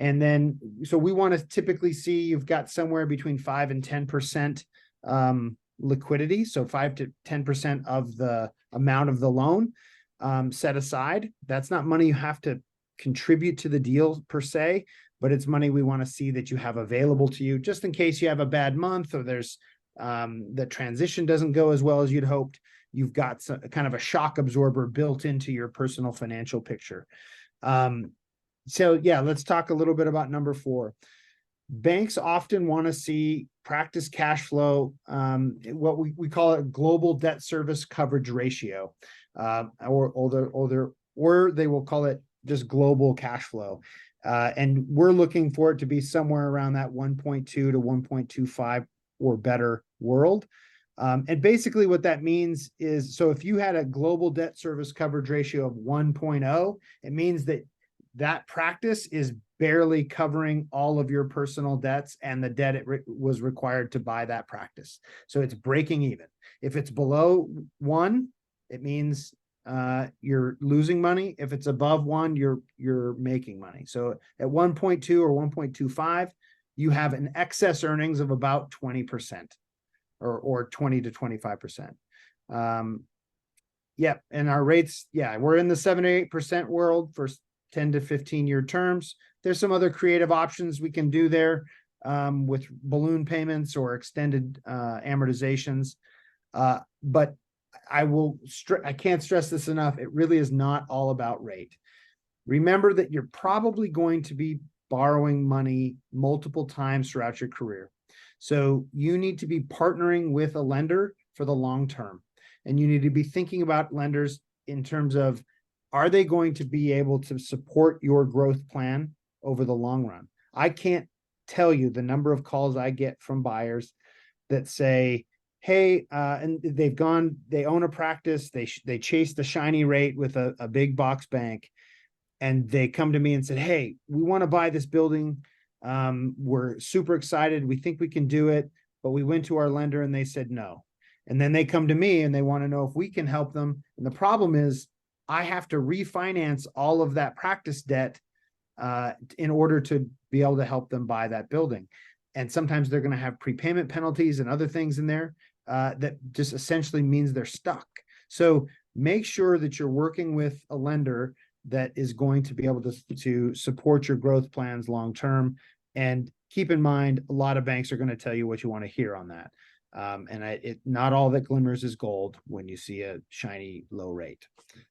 And then, so we want to typically see you've got somewhere between 5 and 10% liquidity. So 5 to 10% of the amount of the loan set aside. That's not money you have to contribute to the deal per se, but it's money we want to see that you have available to you just in case you have a bad month or there's the transition doesn't go as well as you'd hoped. You've got kind of a shock absorber built into your personal financial picture. Let's talk a little bit about number 4. Banks often want to see practice cash flow, what we call it global debt service coverage ratio, or they will call it just global cash flow. And we're looking for it to be somewhere around that 1.2 to 1.25 or better world. And basically what that means is, so if you had a global debt service coverage ratio of 1.0, it means that that practice is barely covering all of your personal debts and the debt it was required to buy that practice. So it's breaking even. If it's below 1, it means you're losing money. If it's above 1, you're making money. So at 1.2 or 1.25, you have an excess earnings of about 20% or 20 to 25%. Yeah, and our rates, yeah, we're in the 7 to 8% world for 10 to 15-year terms. There's some other creative options we can do there with balloon payments or extended amortizations. But I can't stress this enough. It really is not all about rate. Remember that you're probably going to be borrowing money multiple times throughout your career. So you need to be partnering with a lender for the long term. And you need to be thinking about lenders in terms of, are they going to be able to support your growth plan over the long run? I can't tell you the number of calls I get from buyers that say, hey, and they own a practice, they chase the shiny rate with a big box bank, and they come to me and said, hey, we want to buy this building. We're super excited. We think we can do it, but we went to our lender and they said no. And then they come to me and they want to know if we can help them. And the problem is, I have to refinance all of that practice debt in order to be able to help them buy that building. And sometimes they're going to have prepayment penalties and other things in there that just essentially means they're stuck. So make sure that you're working with a lender that is going to be able to support your growth plans long term. And keep in mind, a lot of banks are going to tell you what you want to hear on that. And not all that glimmers is gold when you see a shiny low rate.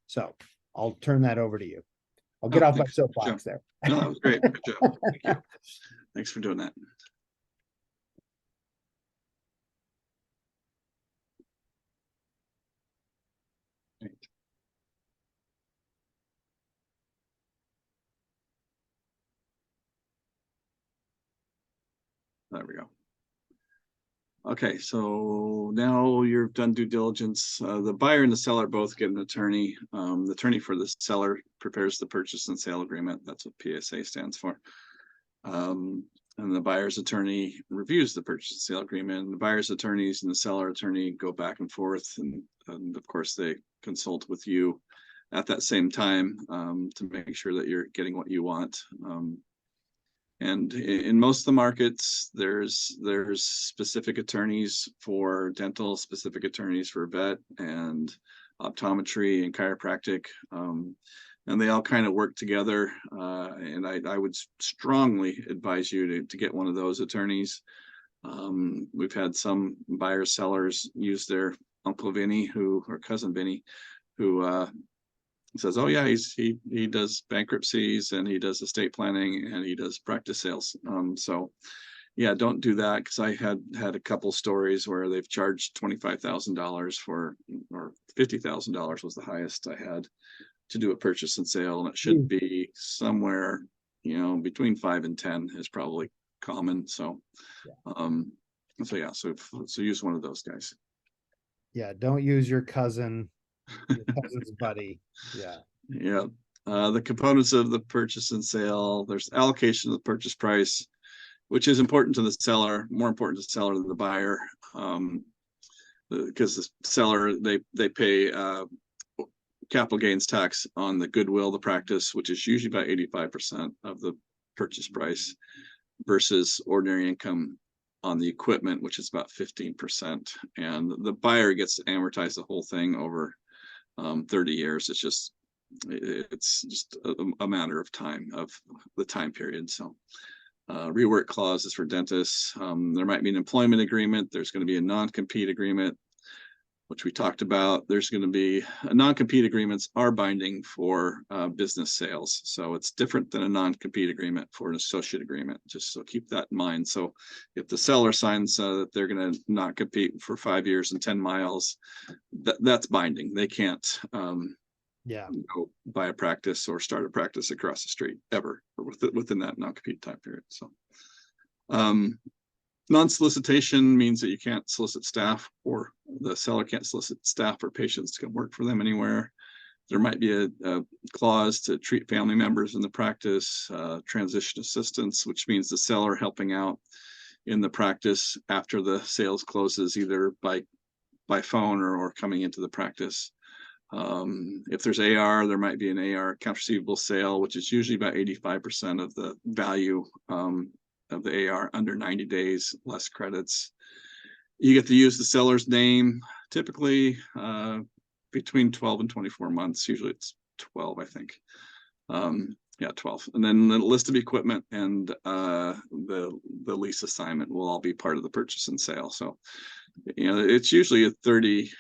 So I'll turn that over to you. I'll get off my soapbox there. No, that was great. Good job. Thank you. Thanks for doing that. Right. There we go. Okay, so now you've done due diligence. The buyer and the seller both get an attorney. The attorney for the seller prepares the purchase and sale agreement. That's what PSA stands for. And the buyer's attorney reviews the purchase and sale agreement. The buyer's attorneys and the seller attorney go back and forth, and of course they consult with you at that same time to make sure that you're getting what you want. And in most of the markets, there's specific attorneys for dental, specific attorneys for vet and optometry and chiropractic. And they all kind of work together. And I would strongly advise you to get one of those attorneys. We've had some buyers, sellers use their Uncle Vinny or Cousin Vinny, who says, oh yeah, he does bankruptcies and he does estate planning and he does practice sales. So yeah, don't do that, because I had a couple stories where they've charged $25,000 for, or $50,000 was the highest I had to do a purchase and sale, and it should be somewhere, between 5 and 10 is probably common. So yeah, so use one of those guys. Yeah, don't use your cousin's buddy. Yeah. The components of the purchase and sale, there's allocation of the purchase price, which is important to the seller, more important to the seller than the buyer, because the seller, they pay capital gains tax on the goodwill of the practice, which is usually about 85% of the purchase price, versus ordinary income on the equipment, which is about 15%. And the buyer gets to amortize the whole thing over 30 years. It's just a matter of time, of the time period. So rework clauses for dentists. There might be an employment agreement. There's going to be a non-compete agreement, which we talked about. There's going to be non-compete agreements are binding for business sales. So it's different than a non-compete agreement for an associate agreement. Just so keep that in mind. So if the seller signs that they're going to not compete for 5 years and 10 miles, that's binding. They can't Yeah. go buy a practice or start a practice across the street ever, or within that non-compete time period. So non-solicitation means that you can't solicit staff, or the seller can't solicit staff or patients to come work for them anywhere. There might be a clause to treat family members in the practice, transition assistance, which means the seller helping out in the practice after the sales closes, either by phone or coming into the practice. If there's AR, there might be an AR, account receivable sale, which is usually about 85% of the value of the AR under 90 days, less credits. You get to use the seller's name, typically between 12 and 24 months. Usually it's 12, I think. Yeah, 12. And then the list of equipment and the lease assignment will all be part of the purchase and sale. So, it's usually a 30+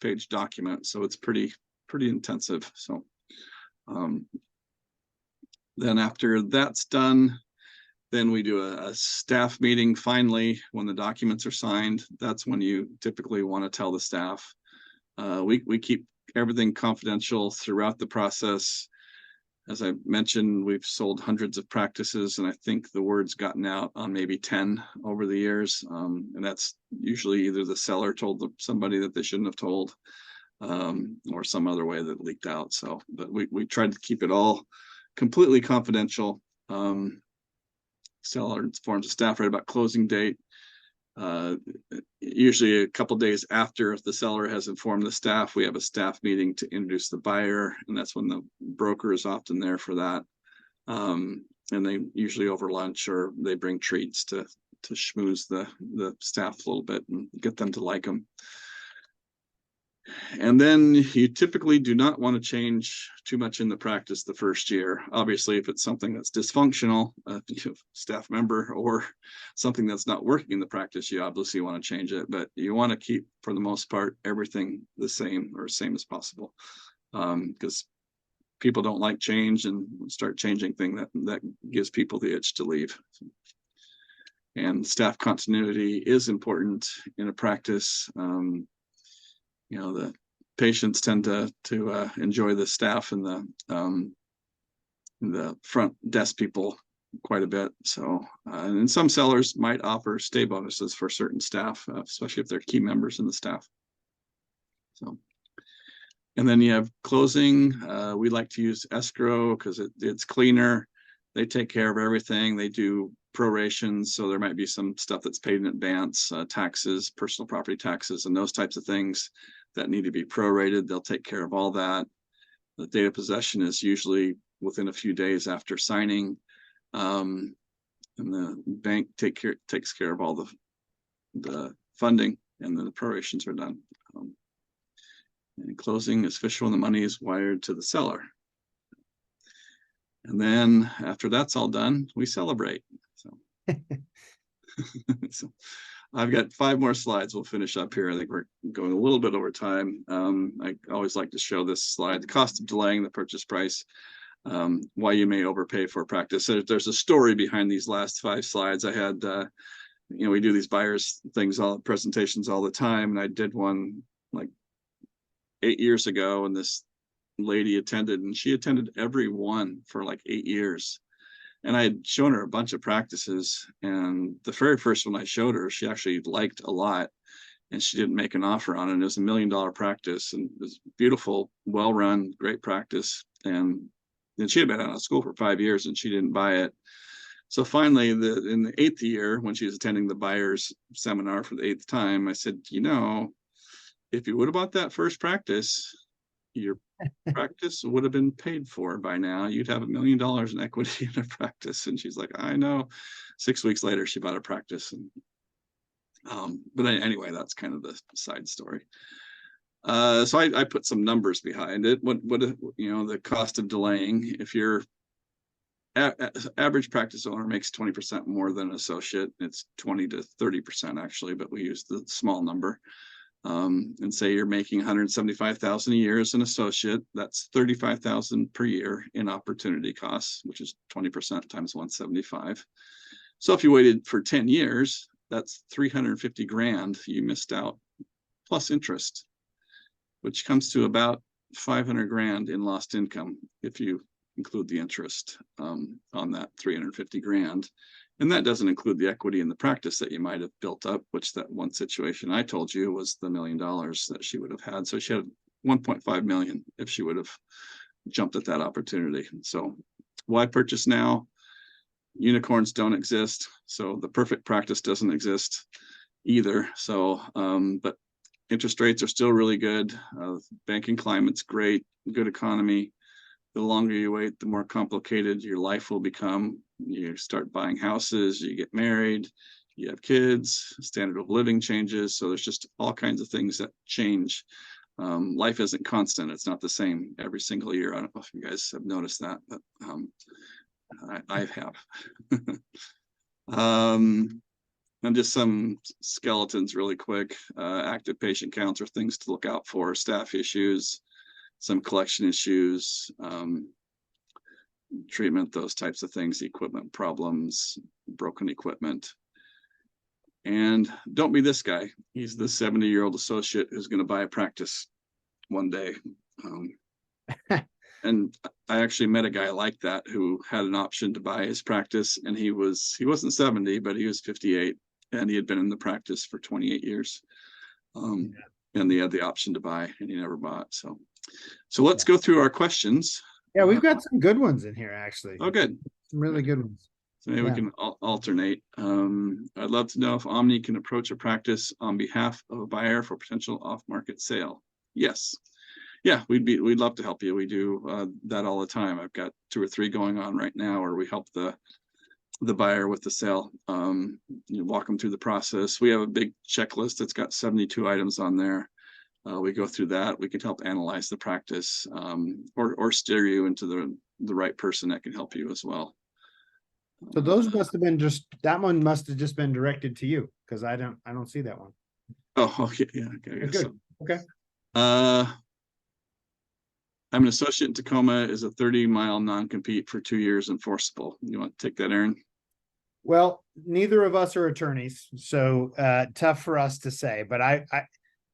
page document, so it's pretty intensive. So then after that's done, then we do a staff meeting. Finally, when the documents are signed, that's when you typically want to tell the staff. We keep everything confidential throughout the process. As I mentioned, we've sold hundreds of practices, and I think the word's gotten out on maybe 10 over the years. And that's usually either the seller told somebody that they shouldn't have told, or some other way that leaked out. So, but we tried to keep it all completely confidential. Seller informs the staff right about closing date. Usually a couple days after the seller has informed the staff, we have a staff meeting to introduce the buyer, and that's when the broker is often there for that. And they usually over lunch, or they bring treats to schmooze the staff a little bit and get them to like them. And then you typically do not want to change too much in the practice the first year. Obviously, if it's something that's dysfunctional, staff member, or something that's not working in the practice, you obviously want to change it. But you want to keep, for the most part, everything the same, or same as possible, because people don't like change, and start changing things that gives people the itch to leave. And staff continuity is important in a practice. The patients tend to enjoy the staff and the front desk people quite a bit. So, and some sellers might offer stay bonuses for certain staff, especially if they're key members in the staff. So, and then you have closing. We like to use escrow because it's cleaner. They take care of everything. They do prorations, so there might be some stuff that's paid in advance, taxes, personal property taxes, and those types of things that need to be prorated. They'll take care of all that. The date of possession is usually within a few days after signing, and the bank takes care of all the funding, and then the prorations are done. And closing is official when the money is wired to the seller. And then after that's all done, we celebrate. So, so I've got 5 more slides. We'll finish up here. I think we're going a little bit over time. I always like to show this slide: the cost of delaying the purchase price, why you may overpay for a practice. So there's a story behind these last 5 slides. I had, we do these buyers things, presentations all the time, and I did one like 8 years ago, and this lady attended, and she attended every one for like 8 years. And I had shown her a bunch of practices, and the very first one I showed her, she actually liked a lot, and she didn't make an offer on it. And it was $1 million practice, and it was beautiful, well run, great practice. And then she had been out of school for 5 years, and she didn't buy it. So finally, in the 8th year, when she was attending the buyer's seminar for the 8th time, I said, if you would have bought that first practice, your practice would have been paid for by now. You'd have $1 million in equity in a practice. And she's like, I know. 6 weeks later, she bought a practice. And but anyway, that's kind of the side story. So I put some numbers behind it. What the cost of delaying, if your average practice owner makes 20% more than an associate, it's 20 to 30% actually, but we use the small number. And say you're making $175,000 a year as an associate, that's $35,000 per year in opportunity costs, which is 20% times 175. So if you waited for 10 years, that's $350,000 you missed out, plus interest, which comes to about 500 grand in lost income if you include the interest on that 350 grand. And that doesn't include the equity in the practice that you might have built up, which that one situation I told you was the $1 million that she would have had. So she had 1.5 million if she would have jumped at that opportunity. So why purchase now? Unicorns don't exist. So the perfect practice doesn't exist either. So, but interest rates are still really good. Banking climate's great, good economy. The longer you wait, the more complicated your life will become. You start buying houses, you get married, you have kids, standard of living changes. So there's just all kinds of things that change. Life isn't constant. It's not the same every single year. I don't know if you guys have noticed that, but I have. And just some skeletons really quick. Active patient counts are things to look out for, staff issues, some collection issues, treatment, those types of things, equipment problems, broken equipment. And don't be this guy. He's the 70-year-old associate who's going to buy a practice one day. And I actually met a guy like that who had an option to buy his practice, and he wasn't 70, but he was 58, and he had been in the practice for 28 years. And he had the option to buy, and he never bought. So let's go through our questions. Yeah, we've got some good ones in here, actually. Oh, good. Some really good ones. So maybe we can alternate. I'd love to know if Omni can approach a practice on behalf of a buyer for potential off-market sale. Yes. Yeah, we'd love to help you. We do that all the time. I've got 2 or 3 going on right now where we help the buyer with the sale. Walk them through the process. We have a big checklist that's got 72 items on there. We go through that. We can help analyze the practice, or steer you into the right person that can help you as well. So those must have been that one must have just been directed to you, because I don't see that one. Oh, okay, yeah, okay, I guess Good. so. Okay. I'm an associate in Tacoma. Is a 30-mile non-compete for 2 years enforceable? You want to take that, Aaron? Well, neither of us are attorneys, so tough for us to say. But I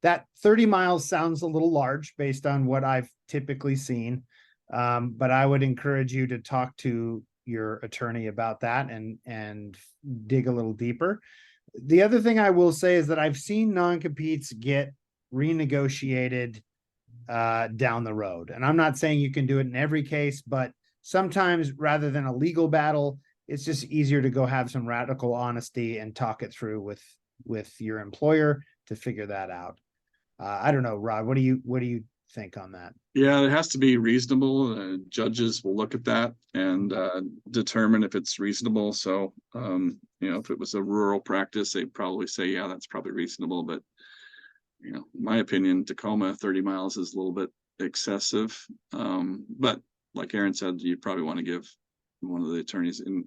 that 30 miles sounds a little large based on what I've typically seen. But I would encourage you to talk to your attorney about that and dig a little deeper. The other thing I will say is that I've seen non-competes get renegotiated down the road. And I'm not saying you can do it in every case, but sometimes rather than a legal battle, it's just easier to go have some radical honesty and talk it through with your employer to figure that out. I don't know, Rod, what do you think on that? Yeah, it has to be reasonable. Judges will look at that and determine if it's reasonable. So, if it was a rural practice, they'd probably say, yeah, that's probably reasonable. But, in my opinion, Tacoma, 30 miles is a little bit excessive. But like Aaron said, you probably want to give one of the attorneys and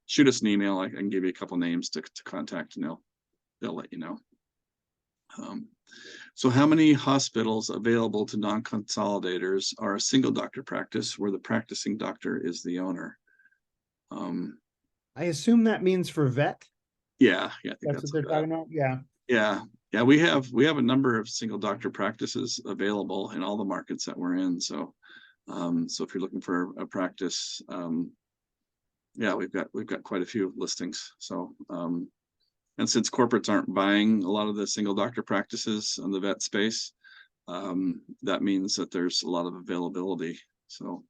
shoot us an email. I can give you a couple names to contact, and they'll let you know. So how many hospitals available to non-consolidators are a single doctor practice where the practicing doctor is the owner? I assume that means for vet. Yeah, I think That's what they're talking about. Yeah. We have a number of single doctor practices available in all the markets that we're in. So, if you're looking for a practice, we've got quite a few listings. So, and since corporates aren't buying a lot of the single doctor practices in the vet space, that means that there's a lot of availability. So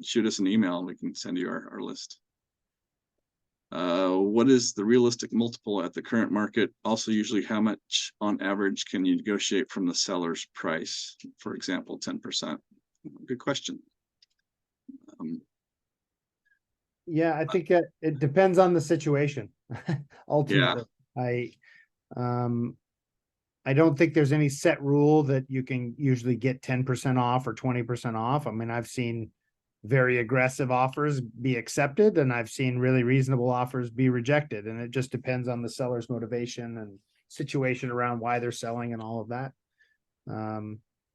shoot us an email and we can send you our list. What is the realistic multiple at the current market? Also, usually how much on average can you negotiate from the seller's price? For example, 10%. Good question. I think it depends on the situation. Ultimately, I don't think there's any set rule that you can usually get 10% off or 20% off. I mean, I've seen very aggressive offers be accepted, and I've seen really reasonable offers be rejected. And it just depends on the seller's motivation and situation around why they're selling and all of that.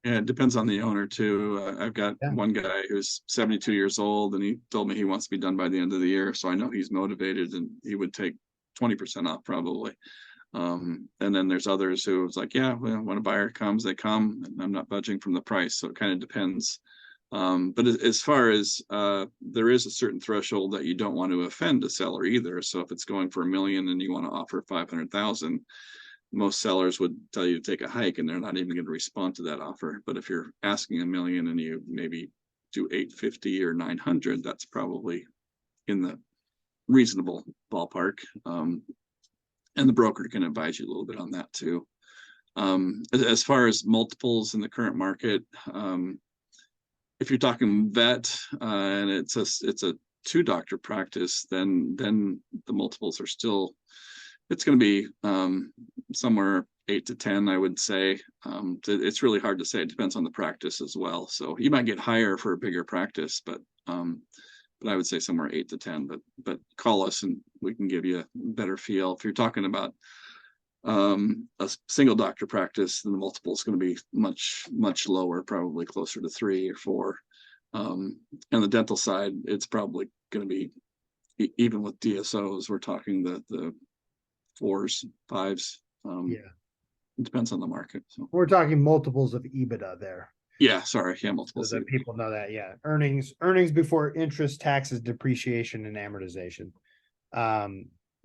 Yeah, it depends on the owner too. I've got one guy who's 72 years old, and he told me he wants to be done by the end of the year. So I know he's motivated, and he would take 20% off probably. And then there's others who was like, yeah, well, when a buyer comes, they come, and I'm not budging from the price. So it kind of depends. But as far as there is a certain threshold that you don't want to offend a seller either. So if it's going for $1 million and you want to offer 500,000, most sellers would tell you to take a hike, and they're not even going to respond to that offer. But if you're asking $1 million and you maybe do 850 or 900, that's probably in the reasonable ballpark. And the broker can advise you a little bit on that too. As far as multiples in the current market, if you're talking vet and it's a 2-doctor practice, then the multiples are still, it's going to be somewhere 8 to 10, I would say. It's really hard to say. It depends on the practice as well. So you might get higher for a bigger practice, but I would say somewhere 8 to 10. But call us and we can give you a better feel. If you're talking about a single doctor practice, then the multiple is going to be much lower, probably closer to 3 or 4. And the dental side, it's probably going to be, even with DSOs, we're talking the 4s, 5s. Yeah, it depends on the market. So we're talking multiples of EBITDA there. yeah, sorry, yeah, multiple. So that people know that, yeah, earnings before interest, taxes, depreciation, and amortization.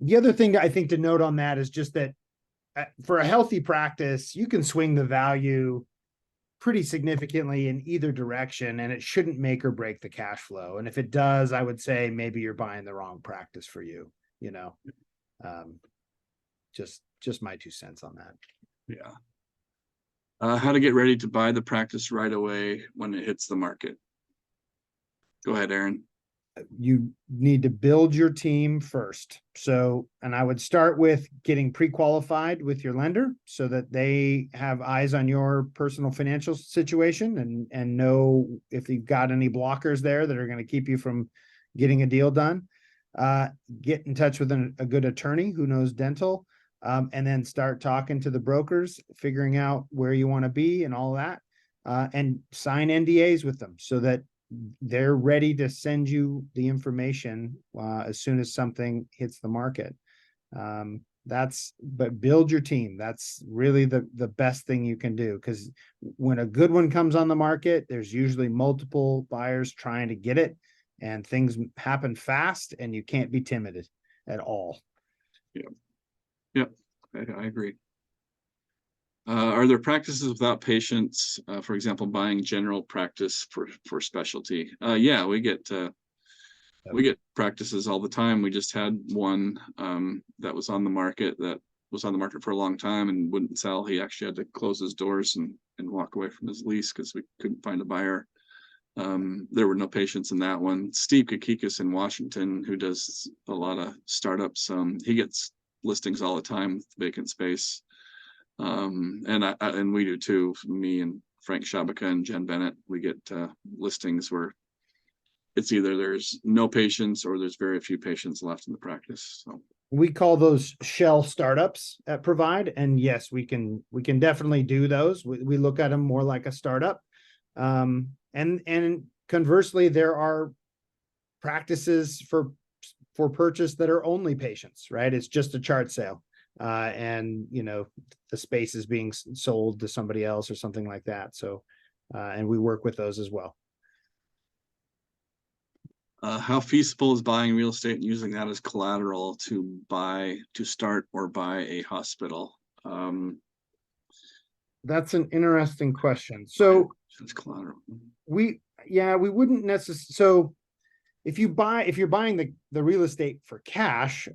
The other thing I think to note on that is just that for a healthy practice, you can swing the value pretty significantly in either direction, and it shouldn't make or break the cash flow. And if it does, I would say maybe you're buying the wrong practice for you, you know. Just my 2 cents on that. Yeah. How to get ready to buy the practice right away when it hits the market. Go ahead, Aaron. You need to build your team first. So, and I would start with getting pre-qualified with your lender so that they have eyes on your personal financial situation and know if you've got any blockers there that are going to keep you from getting a deal done. Get in touch with a good attorney who knows dental, and then start talking to the brokers, figuring out where you want to be and all that, and sign NDAs with them so that they're ready to send you the information as soon as something hits the market. But build your team. That's really the best thing you can do, because when a good one comes on the market, there's usually multiple buyers trying to get it, and things happen fast, and you can't be timid at all. Yeah, I agree. Are there practices without patients, for example, buying general practice for specialty? Yeah, we get practices all the time. We just had one that was on the market for a long time and wouldn't sell. He actually had to close his doors and walk away from his lease because we couldn't find a buyer. There were no patients in that one. Steve Kakikis in Washington, who does a lot of startups, he gets listings all the time with vacant space. And we do too. Me and Frank Shabaka and Jen Bennett, we get listings where it's either there's no patients or there's very few patients left in the practice. So we call those shell startups at Provide, and yes, we can definitely do those. We look at them more like a startup. And conversely, there are practices for purchase that are only patients, right? It's just a chart sale. And the space is being sold to somebody else or something like that. So, and we work with those as well. How feasible is buying real estate and using that as collateral to start or buy a hospital? That's an interesting question. So it's collateral. We wouldn't necessarily. So if you're buying the real estate for cash,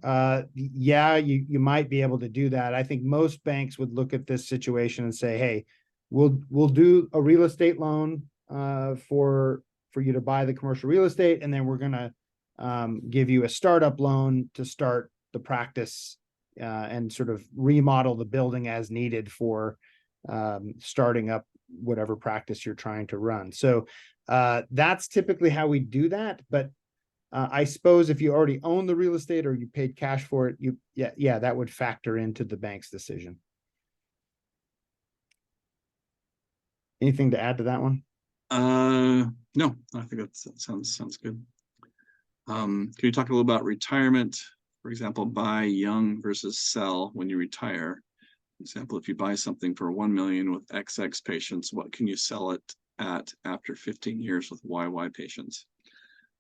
you might be able to do that. I think most banks would look at this situation and say, hey, we'll do a real estate loan for you to buy the commercial real estate, and then we're gonna give you a startup loan to start the practice and sort of remodel the building as needed for starting up whatever practice you're trying to run. So that's typically how we do that. But I suppose if you already own the real estate or you paid cash for it, that would factor into the bank's decision. Anything to add to that one? No, I think that sounds good. Can you talk a little about retirement For example, buy young versus sell when you retire. For example, if you buy something for 1 million with XX patients, what can you sell it at after 15 years with YY patients?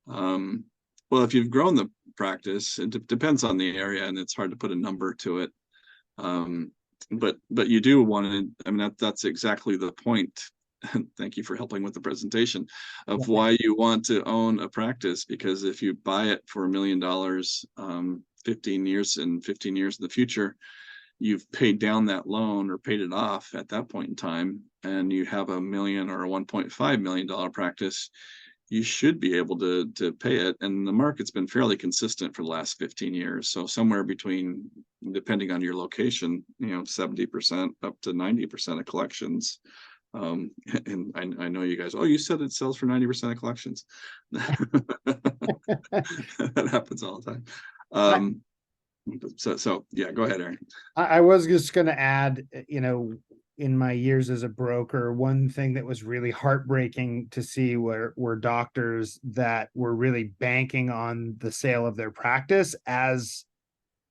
Well, if you've grown the practice, it depends on the area, and it's hard to put a number to it. But you do want to, I mean, that's exactly the point. Thank you for helping with the presentation of why you want to own a practice, because if you buy it for $1 million, 15 years in the future, you've paid down that loan or paid it off at that point in time, and you have $1 million or a $1.5 million practice, you should be able to pay it. And the market's been fairly consistent for the last 15 years. So somewhere between, depending on your location, 70% up to 90% of collections. And I know you guys, oh, you said it sells for 90% of collections. That happens all the time. So yeah, go ahead, Aaron. I was just going to add, in my years as a broker, one thing that was really heartbreaking to see were doctors that were really banking on the sale of their practice as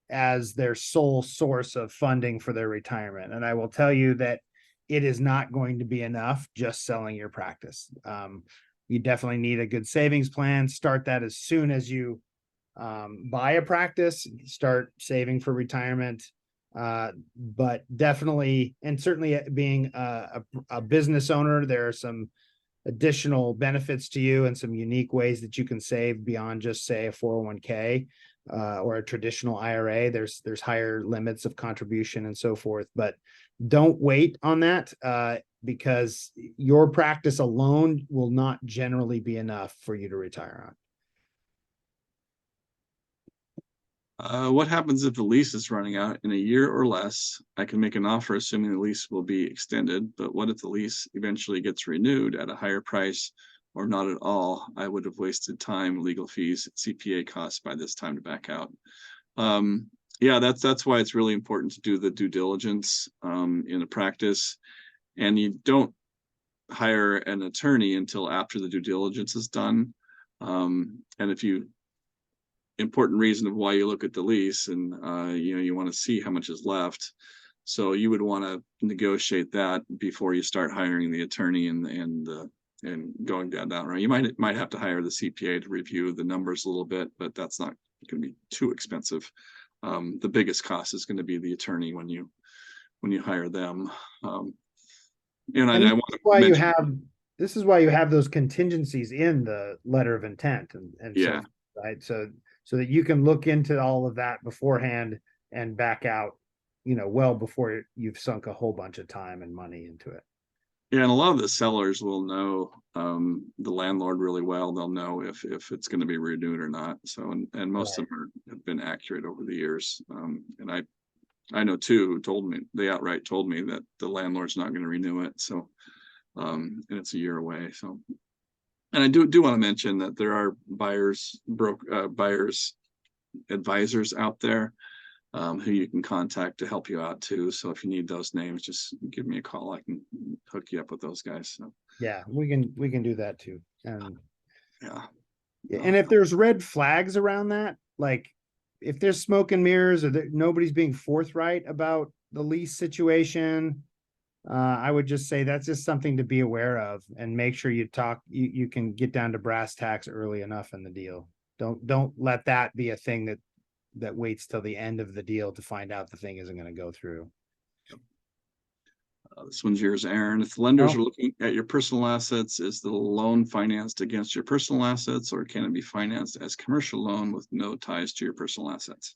their sole source of funding for their retirement. And I will tell you that it is not going to be enough just selling your practice. You definitely need a good savings plan. Start that as soon as you buy a practice, start saving for retirement. But definitely, and certainly being a business owner, there are some additional benefits to you and some unique ways that you can save beyond just, say, a 401k or a traditional IRA. There's higher limits of contribution and so forth, but don't wait on that because your practice alone will not generally be enough for you to retire on. What happens if the lease is running out in a year or less? I can make an offer assuming the lease will be extended, but what if the lease eventually gets renewed at a higher price or not at all? I would have wasted time, legal fees, CPA costs by this time to back out. Yeah, that's why it's really important to do the due diligence in a practice, and you don't hire an attorney until after the due diligence is done. And if you important reason of why you look at the lease, and you want to see how much is left, so you would want to negotiate that before you start hiring the attorney and going down that road. You might have to hire the CPA to review the numbers a little bit, but that's not going to be too expensive. The biggest cost is going to be the attorney when you hire them. And I want to mention, this is why you have those contingencies in the letter of intent and yeah, so, right, so that you can look into all of that beforehand and back out, well before you've sunk a whole bunch of time and money into it. Yeah, and a lot of the sellers will know the landlord really well. They'll know if it's going to be renewed or not. So, and most of them have been accurate over the years. And I know two who they outright told me that the landlord's not going to renew it. So, and it's a year away. So, and I do want to mention that there are buyers advisors out there who you can contact to help you out too. So if you need those names, just give me a call. I can hook you up with those guys. So yeah, we can do that too. And yeah. And if there's red flags around that, like if there's smoke and mirrors or nobody's being forthright about the lease situation, I would just say that's just something to be aware of and make sure you can get down to brass tacks early enough in the deal. Don't let that be a thing that waits till the end of the deal to find out the thing isn't going to go through. This one's yours, Aaron. If lenders are looking at your personal assets, is the loan financed against your personal assets, or can it be financed as commercial loan with no ties to your personal assets?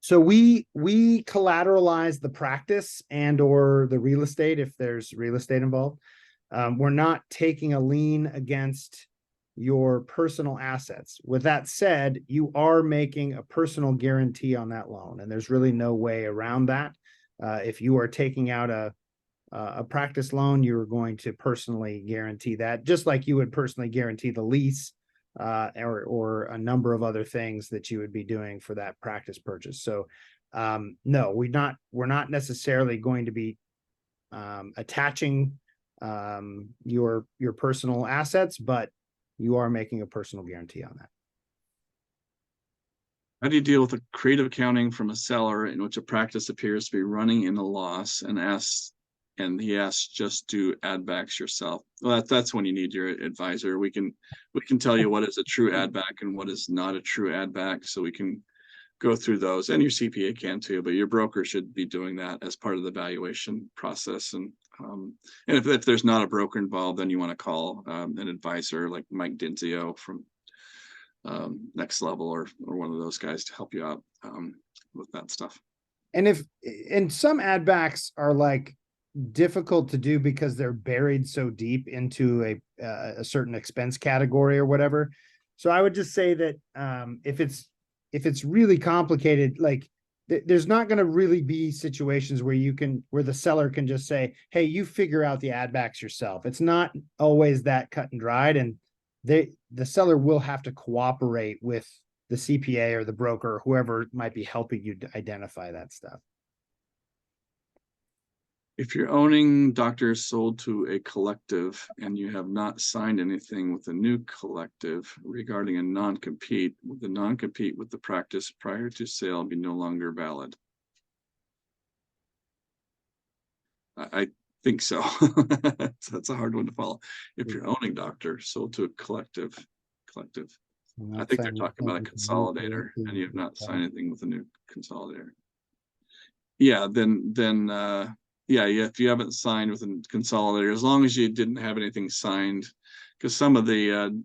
So we collateralize the practice and or the real estate if there's real estate involved. We're not taking a lien against your personal assets. With that said, you are making a personal guarantee on that loan, and there's really no way around that. If you are taking out a practice loan, you're going to personally guarantee that, just like you would personally guarantee the lease or a number of other things that you would be doing for that practice purchase. So no, we're not necessarily going to be attaching your personal assets, but you are making a personal guarantee on that. How do you deal with a creative accounting from a seller in which a practice appears to be running in a loss and he asks just do add backs yourself? Well, that's when you need your advisor. We can tell you what is a true add back and what is not a true add back, so we can go through those, and your CPA can too, but your broker should be doing that as part of the valuation process. And if there's not a broker involved, then you want to call an advisor like Mike Dinzio from Next Level or one of those guys to help you out with that stuff. And some add backs are like difficult to do because they're buried so deep into a certain expense category or whatever. So I would just say that if it's really complicated, like there's not going to really be situations where the seller can just say, hey, you figure out the add backs yourself. It's not always that cut and dried, and the seller will have to cooperate with the CPA or the broker or whoever might be helping you to identify that stuff. If you're owning doctors sold to a collective and you have not signed anything with a new collective regarding a non-compete, would the non-compete with the practice prior to sale be no longer valid? I think so. That's a hard one to follow. If you're owning doctors sold to a collective, I think they're talking about a consolidator and you have not signed anything with a new consolidator. Yeah, then yeah, if you haven't signed with a consolidator, as long as you didn't have anything signed, because some of the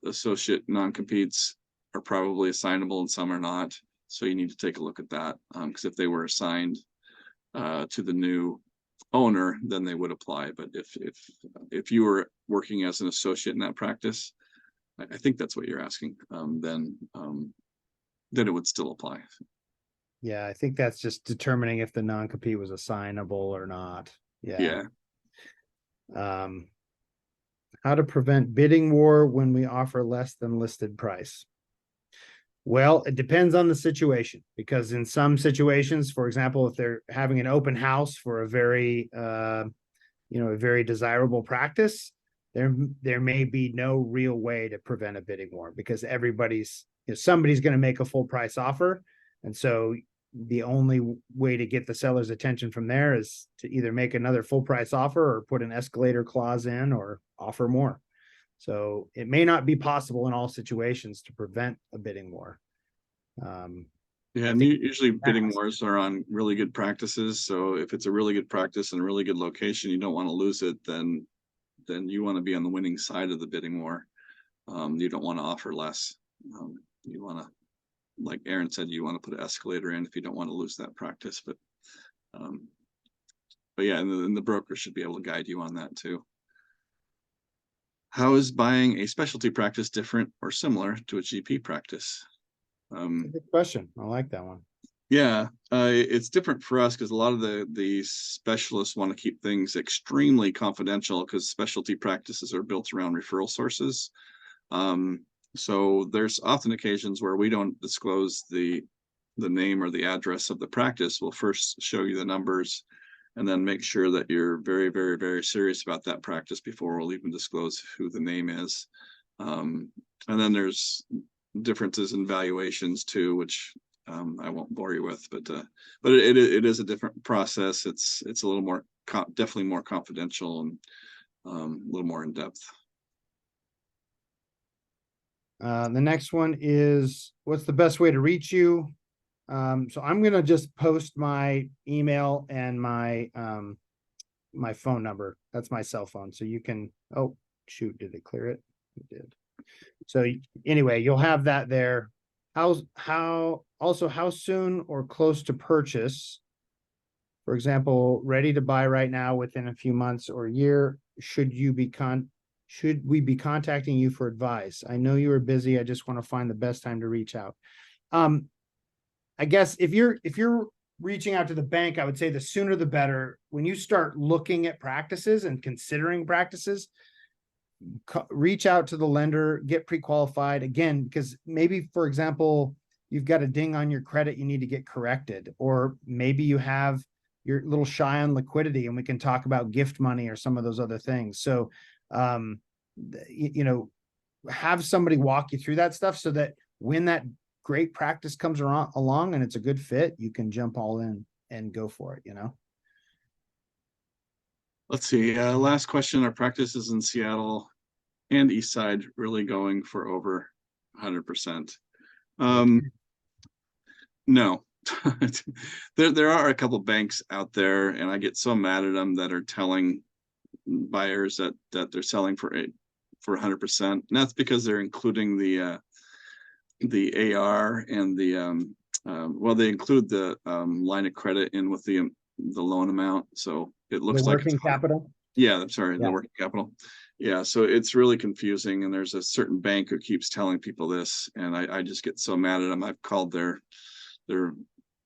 associate non-competes are probably assignable and some are not. So you need to take a look at that, because if they were assigned to the new owner, then they would apply. But if you were working as an associate in that practice, I think that's what you're asking, then it would still apply. Yeah, I think that's just determining if the non-compete was assignable or not. Yeah. How to prevent bidding war when we offer less than listed price? Well, it depends on the situation, because in some situations, for example, if they're having an open house for a very, a very desirable practice, there may be no real way to prevent a bidding war, because somebody's going to make a full price offer. And so the only way to get the seller's attention from there is to either make another full price offer or put an escalator clause in or offer more. So it may not be possible in all situations to prevent a bidding war. Yeah, and usually bidding wars are on really good practices. So if it's a really good practice and a really good location, you don't want to lose it, then you want to be on the winning side of the bidding war. You don't want to offer less. You want to, like Aaron said, you want to put an escalator in if you don't want to lose that practice. But yeah, and the broker should be able to guide you on that too. How is buying a specialty practice different or similar to a GP practice? Good question. I like that one. Yeah, it's different for us because a lot of the specialists want to keep things extremely confidential, because specialty practices are built around referral sources. So there's often occasions where we don't disclose the name or the address of the practice. We'll first show you the numbers and then make sure that you're very, very, very serious about that practice before we'll even disclose who the name is. And then there's differences in valuations too, which I won't bore you with, but it is a different process. It's a little more definitely more confidential and a little more in depth. The next one is, what's the best way to reach you? So I'm going to just post my email and my my phone number. That's my cell phone. So you can, oh shoot, did it clear it? It did. So anyway, you'll have that there. How soon or close to purchase, for example, ready to buy right now within a few months or year, should we be contacting you for advice? I know you are busy. I just want to find the best time to reach out. I guess if you're reaching out to the bank, I would say the sooner the better. When you start looking at practices and considering practices, reach out to the lender, get pre-qualified again, because maybe, for example, you've got a ding on your credit you need to get corrected, or maybe you're a little shy on liquidity and we can talk about gift money or some of those other things. So, have somebody walk you through that stuff so that when that great practice comes along and it's a good fit, you can jump all in and go for it, you know? Let's see, last question, our practices in Seattle and East Side really going for over 100%? No. There are a couple banks out there, and I get so mad at them, that are telling buyers that they're selling for 100%. And that's because they're including the AR and the well, they include the line of credit in with the loan amount, so it looks The like working capital. yeah, I'm sorry, Yeah. the working capital. Yeah, so it's really confusing, and there's a certain bank who keeps telling people this, and I just get so mad at them. I've called their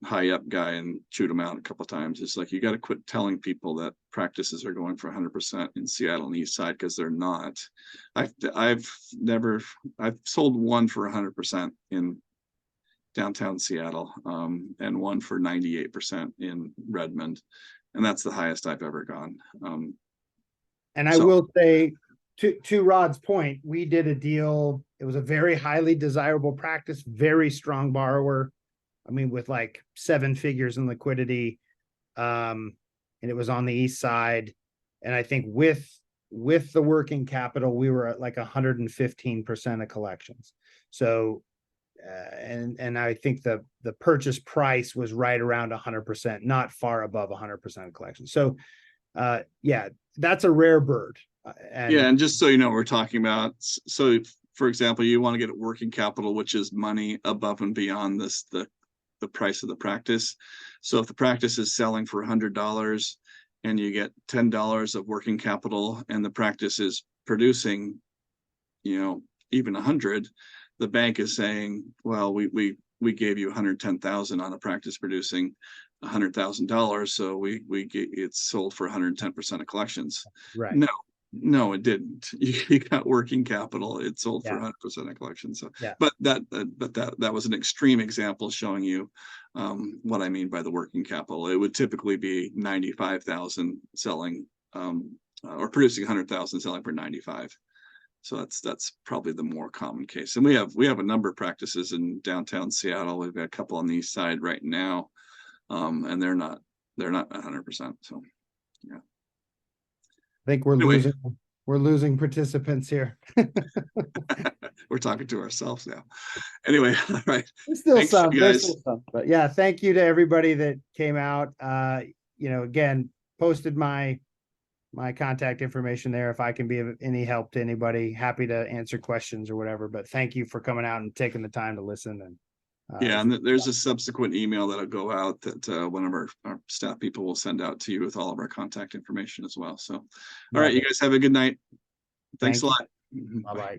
high up guy and chewed him out a couple of times. It's like, you got to quit telling people that practices are going for 100% in Seattle and East Side, because they're not. I've sold one for 100% in downtown Seattle, and one for 98% in Redmond, and that's the highest I've ever gone. And I So- will say, to Rod's point, we did a deal. It was a very highly desirable practice, very strong borrower. I mean, with like 7 figures in liquidity. And it was on the East Side. And I think with the working capital, we were at like 115% of collections. So, and I think the purchase price was right around 100%, not far above 100% of collections. So, yeah, that's a rare bird. Yeah, and just so you know, we're talking about, so for example, you want to get working capital, which is money above and beyond the price of the practice. So if the practice is selling for $100 and you get $10 of working capital, and the practice is producing, even 100, the bank is saying, well, we gave you 110,000 on a practice producing $100,000, so we it's sold for 110% of collections. Right. No, it didn't. You got working capital. It sold for 100% of collections. So, yeah. But that was an extreme example showing you what I mean by the working capital. It would typically be 95,000 selling, or producing 100,000 selling for 95. So that's probably the more common case. And we have a number of practices in downtown Seattle. We've got a couple on the east side right now, and they're not 100%. So yeah. I think we're losing participants here. We're talking to ourselves now. Anyway, all right. There's still Thanks, some, you there's guys. still some, but yeah, thank you to everybody that came out. Again, posted my contact information there. If I can be of any help to anybody, happy to answer questions or whatever, but thank you for coming out and taking the time to listen. And yeah, and there's a subsequent email that'll go out that one of our staff people will send out to you with all of our contact information as well. So, all right, you guys have a good night. Thanks a lot. Bye-bye.